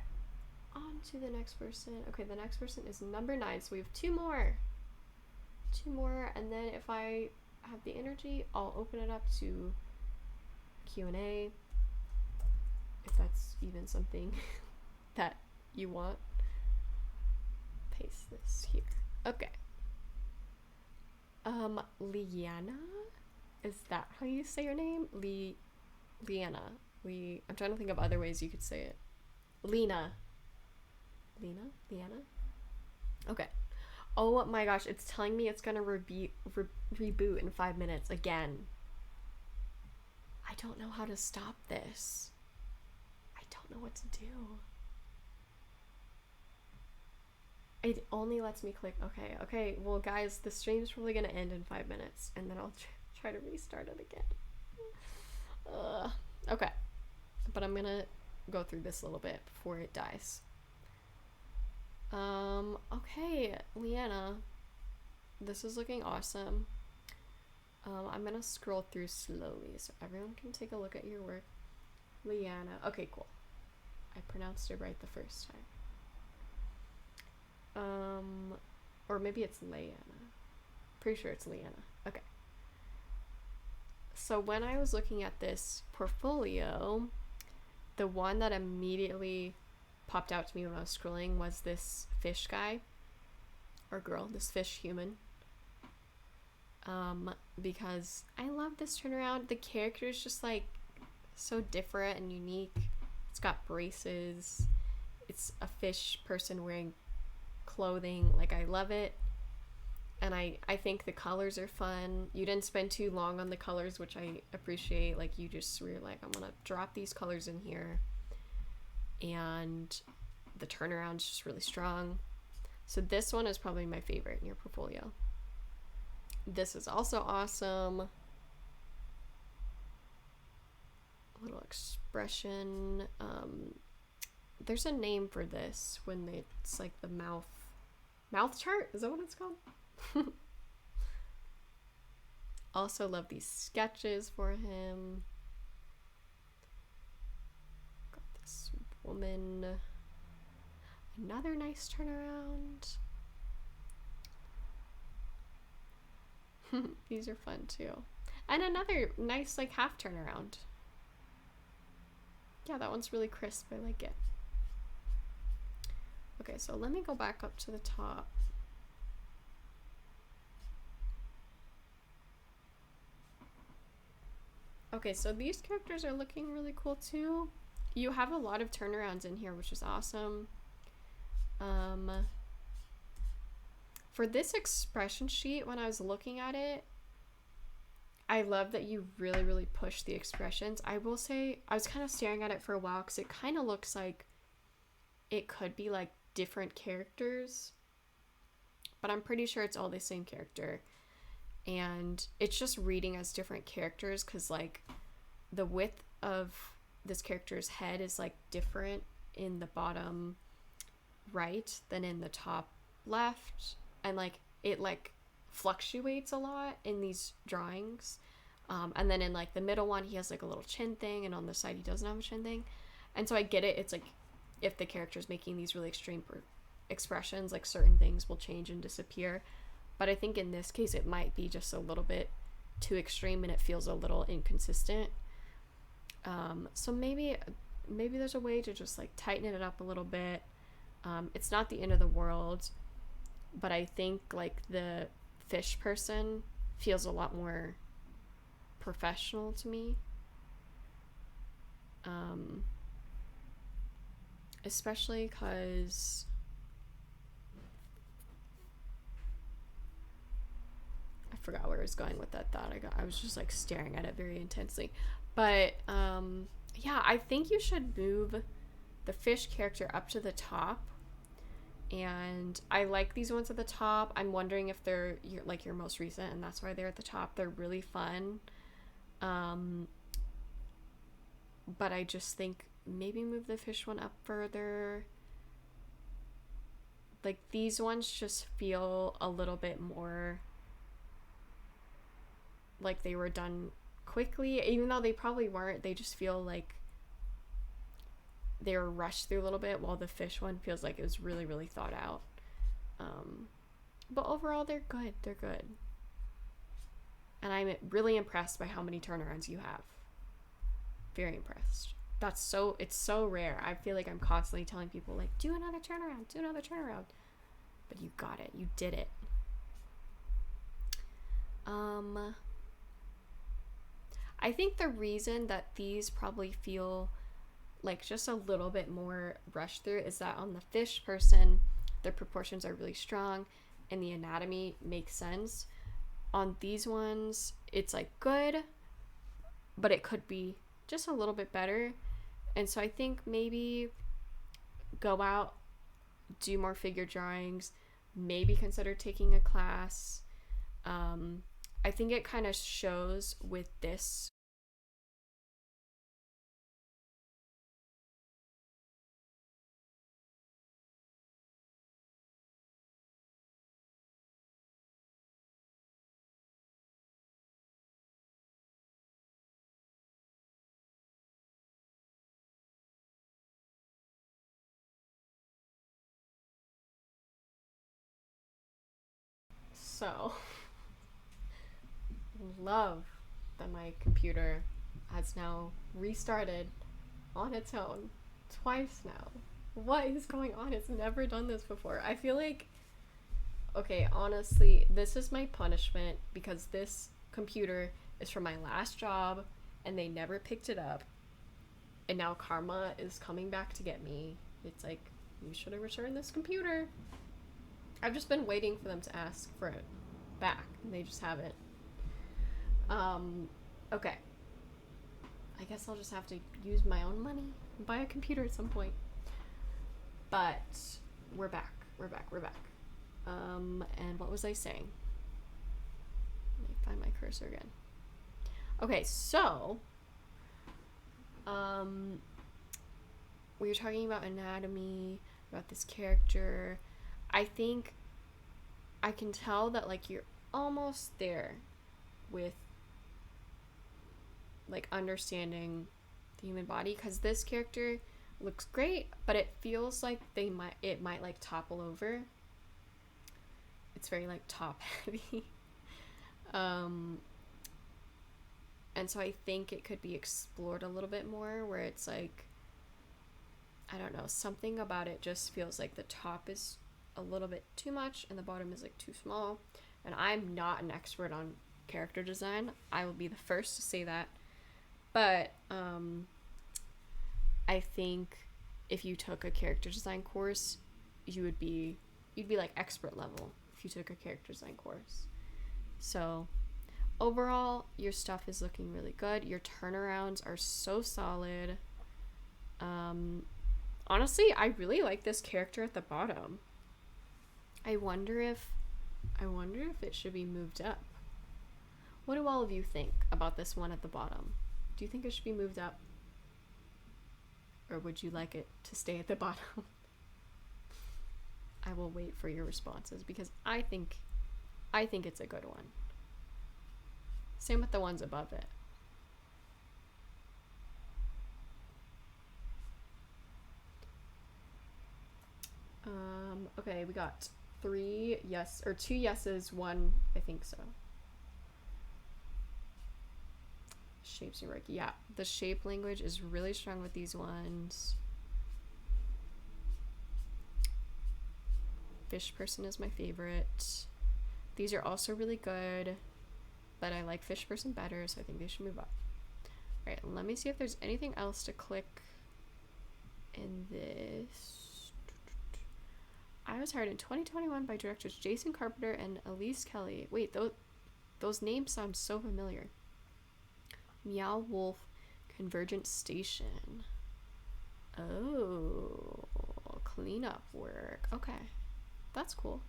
A: On to the next person. Okay, the next person is number 9, so we have 2 more. 2 more, and then if I have the energy, I'll open it up to Q&A, if that's even something that you want. Paste this here. Okay. Liana? Is that how you say your name? Liana. I'm trying to think of other ways you could say it. Liana? Okay. Oh my gosh, it's telling me it's gonna reboot in 5 minutes again. I don't know how to stop this. I don't know what to do. It only lets me click. Okay. Well, guys, the stream's probably gonna end in 5 minutes, and then I'll try to restart it again. Okay. But I'm gonna go through this a little bit before it dies. Okay, Leanna. This is looking awesome. I'm gonna scroll through slowly so everyone can take a look at your work. Leanna. Okay, cool. I pronounced it right the first time. Or maybe it's Leanna. Pretty sure it's Leanna. Okay. So when I was looking at this portfolio, the one that immediately popped out to me when I was scrolling was this fish guy or girl, this fish human. Because I love this turnaround. The character is just like so different and unique. It's got braces. It's a fish person wearing clothing. Like, I love it. And I think the colors are fun. You didn't spend too long on the colors, which I appreciate. Like, you just were like, I'm gonna drop these colors in here. And the turnaround's just really strong. So this one is probably my favorite in your portfolio. This is also awesome. A little expression. There's a name for this when it's like the mouth chart? Is that what it's called? Also love these sketches for him. Got this woman. Another nice turnaround. These are fun too. And another nice like half turnaround. Yeah, that one's really crisp. I like it. Okay, so let me go back up to the top. Okay, so these characters are looking really cool too. You have a lot of turnarounds in here, which is awesome. For this expression sheet, when I was looking at it, I love that you really, really push the expressions. I will say, I was kind of staring at it for a while because it kind of looks like it could be like different characters, but I'm pretty sure it's all the same character. And it's just reading as different characters because like the width of this character's head is like different in the bottom right than in the top left, and like it like fluctuates a lot in these drawings. And then in like the middle one he has like a little chin thing, and on the side he doesn't have a chin thing. And so I get it, it's like if the character's making these really extreme expressions, like certain things will change and disappear. But I think in this case it might be just a little bit too extreme and it feels a little inconsistent. So maybe there's a way to just like tighten it up a little bit. It's not the end of the world, but I think like the fish person feels a lot more professional to me. Especially because I forgot where I was going with that thought. I was just like staring at it very intensely. But yeah, I think you should move the fish character up to the top. And I like these ones at the top. I'm wondering if they're your most recent and that's why they're at the top. They're really fun. But I just think maybe move the fish one up further. Like these ones just feel a little bit more like they were done quickly, even though they probably weren't. They just feel like they were rushed through a little bit, while the fish one feels like it was really, really thought out. But overall, they're good. They're good. And I'm really impressed by how many turnarounds you have. Very impressed. It's so rare. I feel like I'm constantly telling people, like, do another turnaround, do another turnaround. But you got it. You did it. I think the reason that these probably feel like just a little bit more rushed through is that on the fish person, their proportions are really strong and the anatomy makes sense. On these ones, it's like good, but it could be just a little bit better. And so I think maybe go out, do more figure drawings, maybe consider taking a class. I think it kind of shows with this. So, love that my computer has now restarted on its own twice now. What is going on? It's never done this before. I feel like, okay, honestly, this is my punishment because this computer is from my last job and they never picked it up. And now karma is coming back to get me. It's like, you should have returned this computer. I've just been waiting for them to ask for it back, and they just haven't. Okay. I guess I'll just have to use my own money and buy a computer at some point. But we're back. And what was I saying? Let me find my cursor again. Okay, so we were talking about anatomy, about this character. I think I can tell that, like, you're almost there with, like, understanding the human body, because this character looks great, but it feels like it might like topple over. It's very like top heavy. And so I think it could be explored a little bit more, where it's like, I don't know, something about it just feels like the top is a little bit too much and the bottom is like too small. And I'm not an expert on character design. I will be the first to say that. But I think if you took a character design course, you'd be like expert level if you took a character design course. So overall, your stuff is looking really good. Your turnarounds are so solid. Honestly, I really like this character at the bottom. I wonder if it should be moved up. What do all of you think about this one at the bottom? Do you think it should be moved up? Or would you like it to stay at the bottom? I will wait for your responses because I think it's a good one. Same with the ones above it. Okay, we got 2 yeses, 1 I think so. Shapes and work. Yeah, the shape language is really strong with these ones. Fish person is my favorite. These are also really good, but I like fish person better, so I think they should move up. All right, let me see if there's anything else to click in this. I was hired in 2021 by directors Jason Carpenter and Elise Kelly. Wait, those names sound so familiar. Meow Wolf Convergent Station. Oh, cleanup work. Okay, that's cool.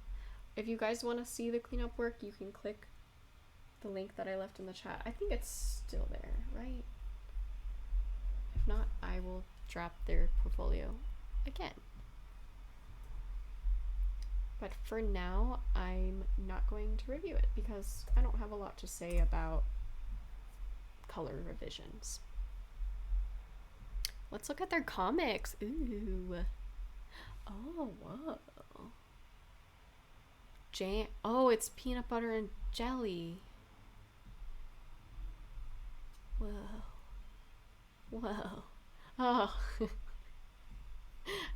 A: If you guys want to see the cleanup work, you can click the link that I left in the chat. I think it's still there, right? If not, I will drop their portfolio again. But for now, I'm not going to review it because I don't have a lot to say about color revisions. Let's look at their comics. Ooh. Oh, whoa. jam. Oh, it's peanut butter and jelly. Whoa. Whoa. Oh.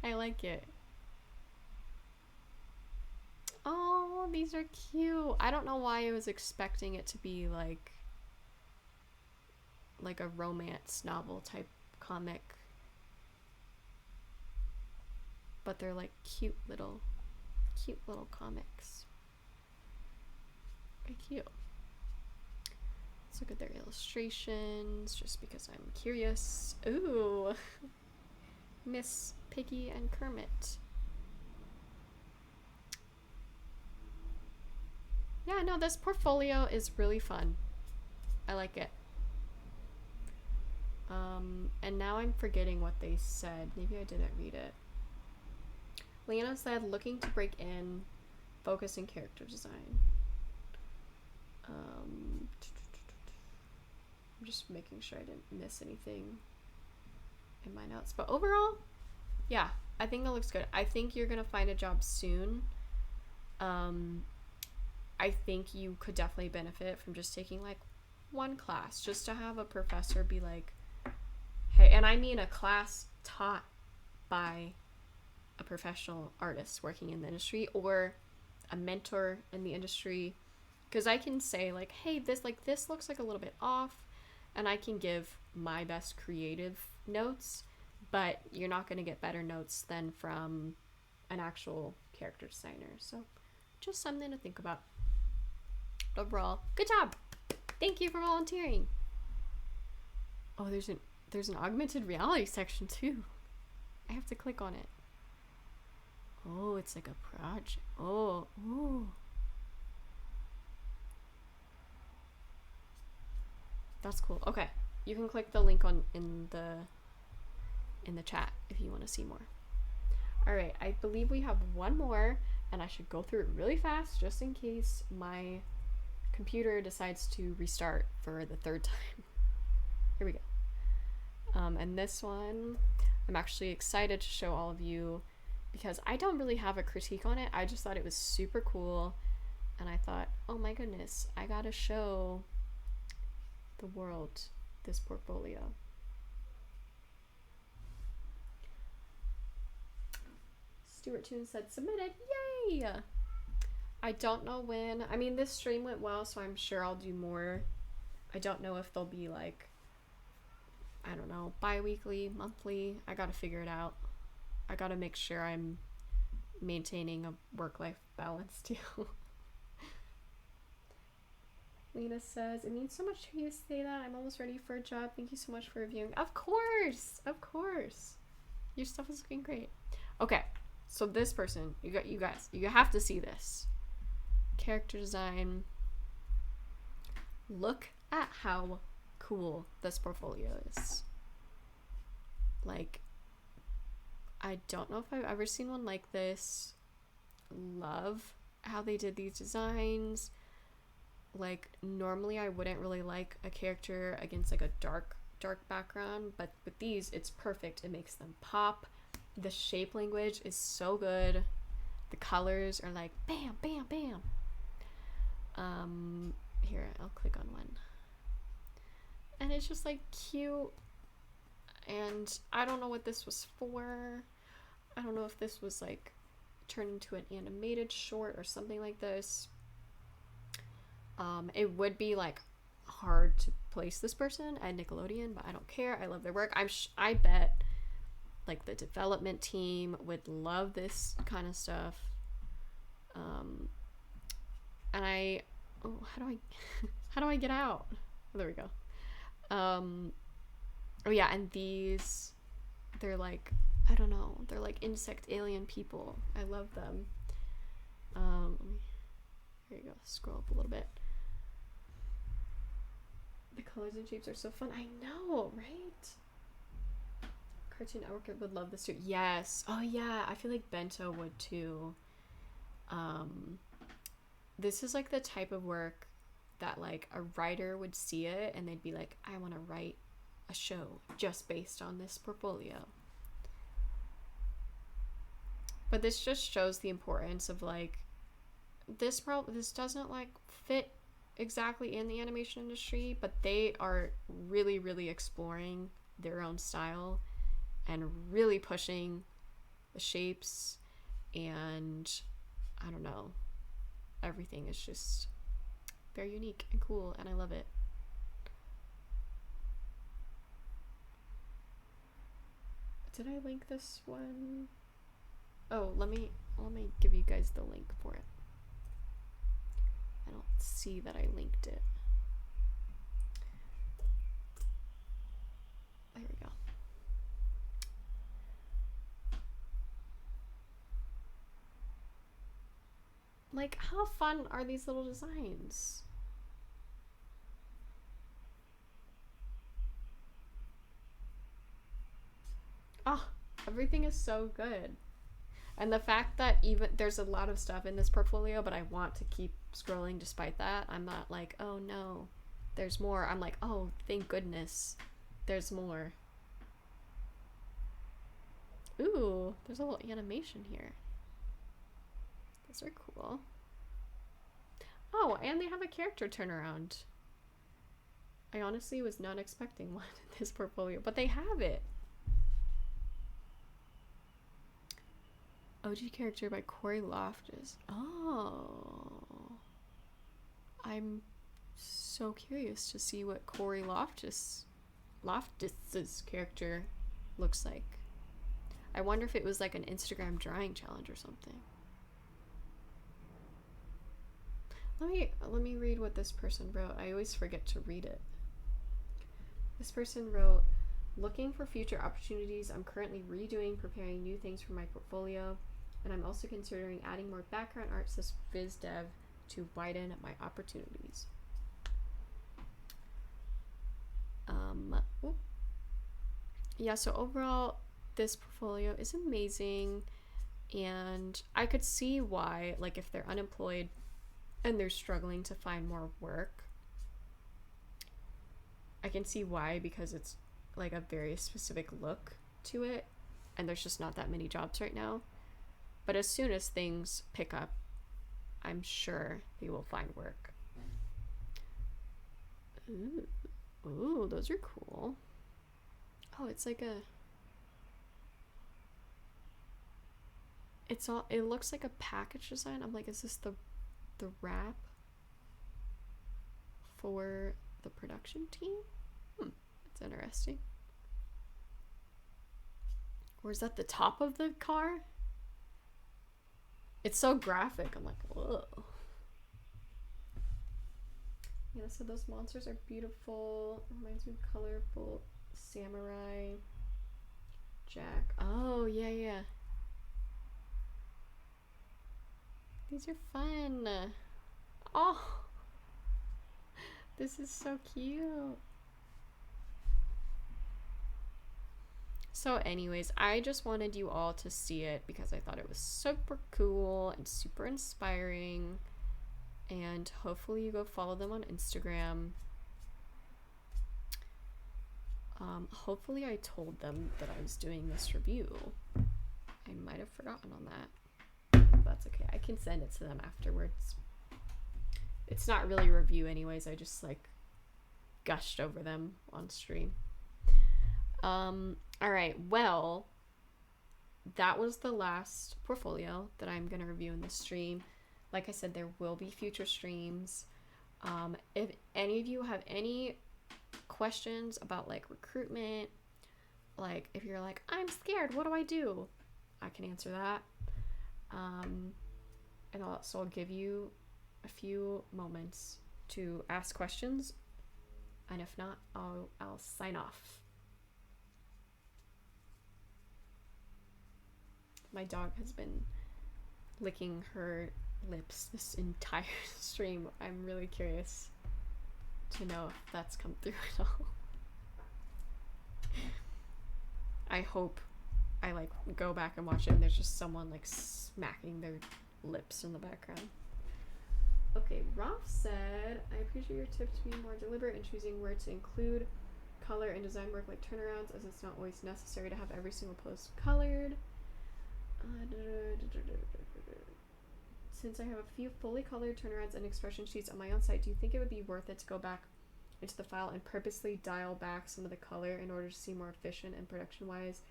A: I like it. Oh, these are cute. I don't know why I was expecting it to be like a romance novel type comic. But they're like cute little comics. Very cute. Let's look at their illustrations just because I'm curious. Ooh. Miss Piggy and Kermit. Yeah, no, this portfolio is really fun. I like it. And now I'm forgetting what they said. Maybe I didn't read it. Lena said, looking to break in, focus in character design. I'm just making sure I didn't miss anything in my notes. But overall, yeah, I think it looks good. I think you're gonna find a job soon. I think you could definitely benefit from just taking like one class, just to have a professor be like, hey, and I mean a class taught by a professional artist working in the industry or a mentor in the industry, because I can say like, hey, this looks like a little bit off, and I can give my best creative notes, but you're not going to get better notes than from an actual character designer. So just something to think about. Overall, good job. Thank you for volunteering. Oh, there's an augmented reality section too. I have to click on it. Oh, it's like a project. Oh, ooh. That's cool. Okay, you can click the link in the chat if you want to see more. All right, I believe we have one more, and I should go through it really fast just in case my computer decides to restart for the third time. Here we go. And this one, I'm actually excited to show all of you because I don't really have a critique on it. I just thought it was super cool, and I thought, oh my goodness, I gotta show the world this portfolio. Stuart Toon said submitted. Yay! I don't know when. I mean, this stream went well, so I'm sure I'll do more. I don't know if they'll be like, I don't know, bi-weekly, monthly. I gotta figure it out. I gotta make sure I'm maintaining a work-life balance too. Lena says, it means so much to you to say that. I'm almost ready for a job. Thank you so much for reviewing. Of course! Of course! Your stuff is looking great. Okay, so this person, you guys, you have to see this. Character design. Look at how cool this portfolio is. Like, I don't know if I've ever seen one like this. Love how they did these designs. Like, normally I wouldn't really like a character against like a dark background, but with these it's perfect. It makes them pop. The shape language is so good. The colors are like bam, bam, bam. Here, I'll click on one. And it's just like cute. And I don't know what this was for. I don't know if this was like turned into an animated short or something like this. It would be like hard to place this person at Nickelodeon, but I don't care. I love their work. I bet like the development team would love this kind of stuff. And how do I get out? Oh, there we go. Oh yeah, and these, they're like, I don't know, they're like insect alien people. I love them. Here you go, scroll up a little bit. The colors and shapes are so fun. I know, right? Cartoon Network would love this too. Yes. Oh yeah, I feel like Bento would too. This is like the type of work that like a writer would see it and they'd be like, I want to write a show just based on this portfolio. But this just shows the importance of like this doesn't like fit exactly in the animation industry, but they are really, really exploring their own style and really pushing the shapes, and I don't know, everything is just very unique and cool, and I love it. Did I link this one? Oh, let me give you guys the link for it. I don't see that I linked it. There we go. Like, how fun are these little designs? Oh, everything is so good. And the fact that even there's a lot of stuff in this portfolio, but I want to keep scrolling despite that. I'm not like, oh no, there's more. I'm like, oh, thank goodness, there's more. Ooh, there's a little animation here. Those are cool. Oh, and they have a character turnaround. I honestly was not expecting one in this portfolio, but they have it. OG character by Corey Loftus. Oh. I'm so curious to see what Corey Loftus's character looks like. I wonder if it was like an Instagram drawing challenge or something. Let me read what this person wrote. I always forget to read it. This person wrote, looking for future opportunities. I'm currently redoing, preparing new things for my portfolio, and I'm also considering adding more background art / biz dev to widen my opportunities. Yeah, so overall, this portfolio is amazing, and I could see why, like, if they're unemployed and they're struggling to find more work, I can see why, because it's like a very specific look to it, and there's just not that many jobs right now. But as soon as things pick up, I'm sure they will find work. Ooh, those are cool. Oh, it's like it looks like a package design. I'm like, is this the wrap for the production team? That's interesting. Or is that the top of the car? It's so graphic. I'm like, whoa. Yeah, so those monsters are beautiful. Reminds me of colorful samurai Jack. Oh, yeah. These are fun. Oh, this is so cute. So anyways, I just wanted you all to see it because I thought it was super cool and super inspiring, and hopefully you go follow them on Instagram. Hopefully I told them that I was doing this review. I might have forgotten on that. That's okay. I can send it to them afterwards. It's not really a review anyways. I just like gushed over them on stream. All right. Well, that was the last portfolio that I'm going to review in this stream. Like I said, there will be future streams. If any of you have any questions about like recruitment, like if you're like, I'm scared, what do I do? I can answer that. And I'll give you a few moments to ask questions, and if not, I'll sign off. My dog has been licking her lips this entire stream. I'm really curious to know if that's come through at all. I hope I like go back and watch it and there's just someone like smacking their lips in the background. Okay, Rolf said, I appreciate your tip to be more deliberate in choosing where to include color and design work like turnarounds, as it's not always necessary to have every single post colored. since I have a few fully colored turnarounds and expression sheets on my own site, do you think it would be worth it to go back into the file and purposely dial back some of the color in order to see more efficient and production-wise?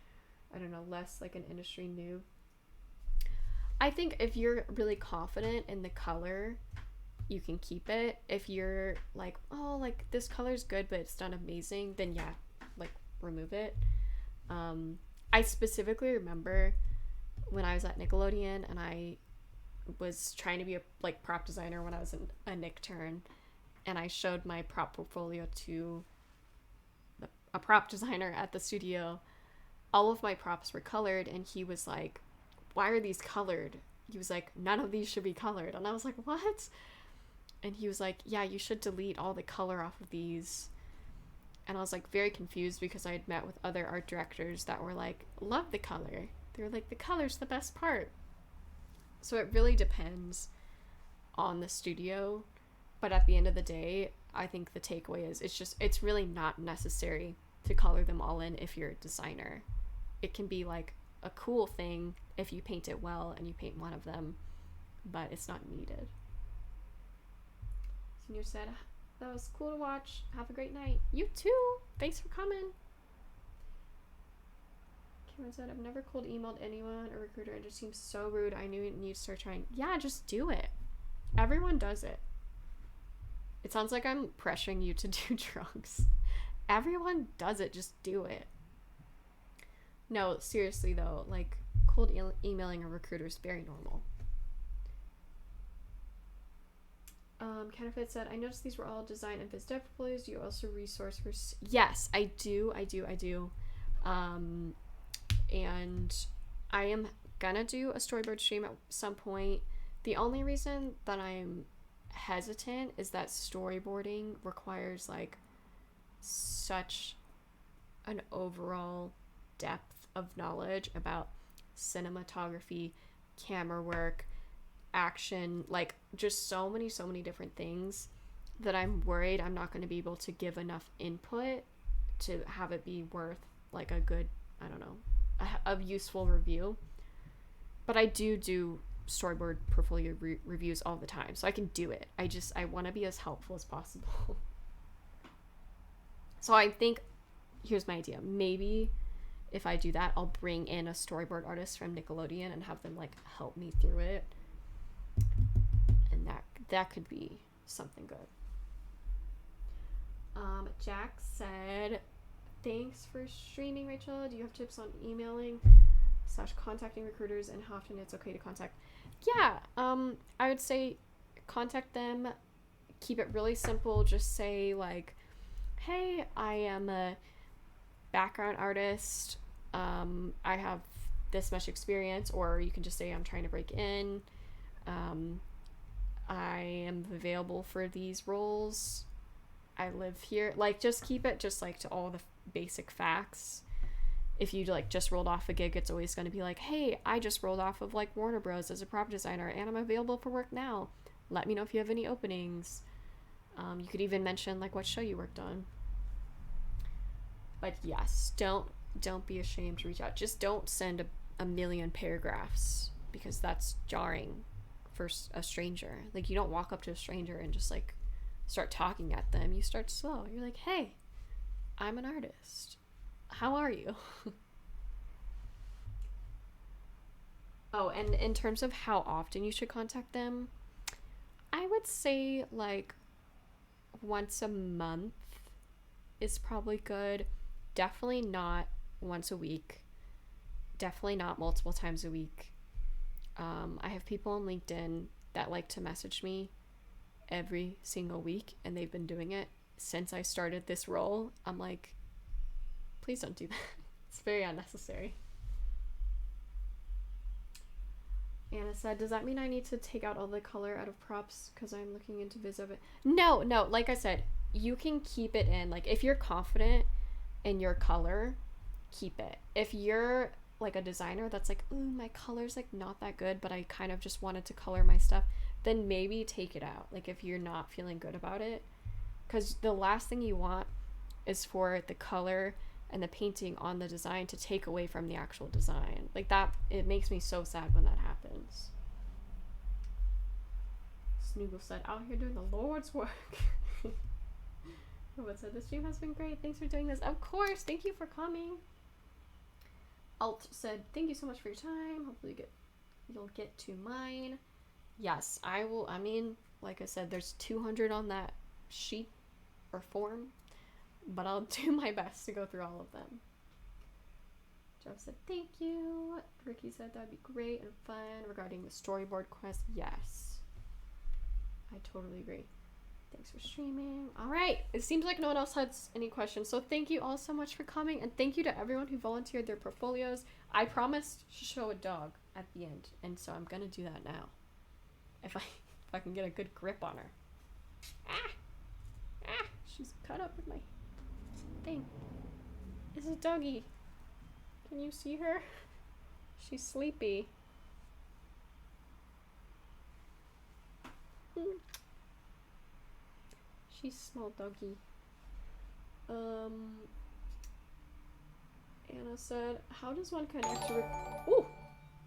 A: I don't know, less like an industry noob. I think if you're really confident in the color, you can keep it. If you're like, oh, like this color's good but it's not amazing, then yeah, like remove it. I specifically remember when I was at Nickelodeon and I was trying to be a like prop designer when I was a Nickturn, and I showed my prop portfolio to a prop designer at the studio. All of my props were colored, and he was like, why are these colored? He was like, none of these should be colored. And I was like, what? And he was like, yeah, you should delete all the color off of these. And I was like very confused because I had met with other art directors that were like, love the color. They were like, the color's the best part. So it really depends on the studio. But at the end of the day, I think the takeaway is it's really not necessary to color them all in if you're a designer. It can be like a cool thing if you paint it well and you paint one of them, but it's not needed. Senior said, that was cool to watch. Have a great night. You too. Thanks for coming. Cameron said, I've never cold emailed anyone or recruiter. It just seems so rude. I knew you need to start trying. Yeah, just do it. Everyone does it. It sounds like I'm pressuring you to do drugs. Everyone does it. Just do it. No, seriously though, like cold emailing a recruiter is very normal. Kenefit said, I noticed these were all design and biz dev portfolios. Do you also resource for... Yes, I do. And I am gonna do a storyboard stream at some point. The only reason that I'm hesitant is that storyboarding requires like such an overall depth of knowledge about cinematography, camera work, action, like just so many different things that I'm worried I'm not going to be able to give enough input to have it be worth like a good, I don't know, a useful review. But I do storyboard portfolio reviews all the time, so I can do it. I want to be as helpful as possible. So I think, here's my idea. Maybe if I do that, I'll bring in a storyboard artist from Nickelodeon and have them like help me through it. And that could be something good. Jack said, thanks for streaming, Rachel. Do you have tips on emailing / contacting recruiters and how often it's okay to contact? Yeah, I would say contact them. Keep it really simple. Just say like, hey, I am a background artist. I have this much experience, or you can just say I'm trying to break in. I am available for these roles. I live here. Like, just keep it just like to all the basic facts. If you like just rolled off a gig, it's always going to be like, hey, I just rolled off of like Warner Bros. As a prop designer and I'm available for work now. Let me know if you have any openings. You could even mention like what show you worked on. But yes, don't be ashamed to reach out. Just don't send a million paragraphs, because that's jarring for a stranger. Like, you don't walk up to a stranger and just like start talking at them. You start slow. You're like, hey, I'm an artist. How are you? Oh, and in terms of how often you should contact them, I would say like once a month is probably good. Definitely not once a week. Definitely not multiple times a week. I have people on LinkedIn that like to message me every single week, and they've been doing it since I started this role. I'm like, please don't do that. It's very unnecessary. Anna said, does that mean I need to take out all the color out of props because I'm looking into viz of it? No, like I said, you can keep it in. Like, if you're confident in your color, keep it. If you're like a designer that's like, ooh, my color's like not that good, but I kind of just wanted to color my stuff, then maybe take it out. Like, if you're not feeling good about it, because the last thing you want is for the color and the painting on the design to take away from the actual design. Like, that, it makes me so sad when that happens. Snoogle said, out here doing the Lord's work. Robot said, the stream has been great. Thanks for doing this. Of course. Thank you for coming. Alt said, thank you so much for your time. Hopefully you'll get to mine. Yes, I will. I mean, like I said, there's 200 on that sheet or form, but I'll do my best to go through all of them. Jeff said, thank you. Ricky said, that'd be great and fun. Regarding the storyboard quest, yes. I totally agree. Thanks for streaming. All right. It seems like no one else has any questions. So thank you all so much for coming. And thank you to everyone who volunteered their portfolios. I promised to show a dog at the end. And so I'm going to do that now. If I can get a good grip on her. She's caught up with my thing. It's a doggy. Can you see her? She's sleepy. She's small doggy. Anna said, how does one connect to ooh,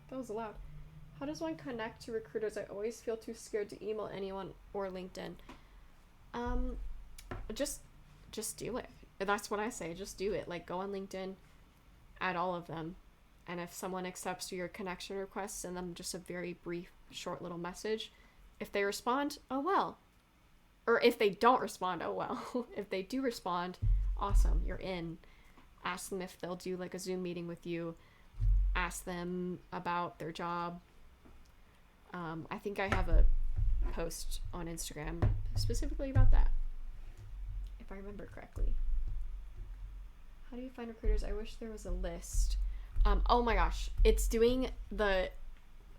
A: that was loud. How does one connect to recruiters? I always feel too scared to email anyone or LinkedIn. Just do it. That's what I say. Just do it. Like, go on LinkedIn, add all of them, and if someone accepts your connection request, send them just a very brief, short little message. If they respond, oh well. Or if they don't respond, oh well. If they do respond, awesome, you're in. Ask them if they'll do like a Zoom meeting with you. Ask them about their job. I think I have a post on Instagram specifically about that, if I remember correctly. How do you find recruiters? I wish there was a list. Oh my gosh, it's doing the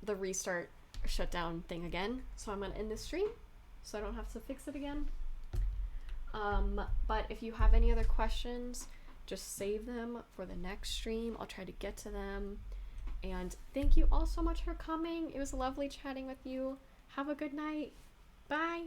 A: restart shutdown thing again, so I'm gonna end this stream so I don't have to fix it again. But if you have any other questions, just save them for the next stream. I'll try to get to them. And thank you all so much for coming. It was lovely chatting with you. Have a good night. Bye.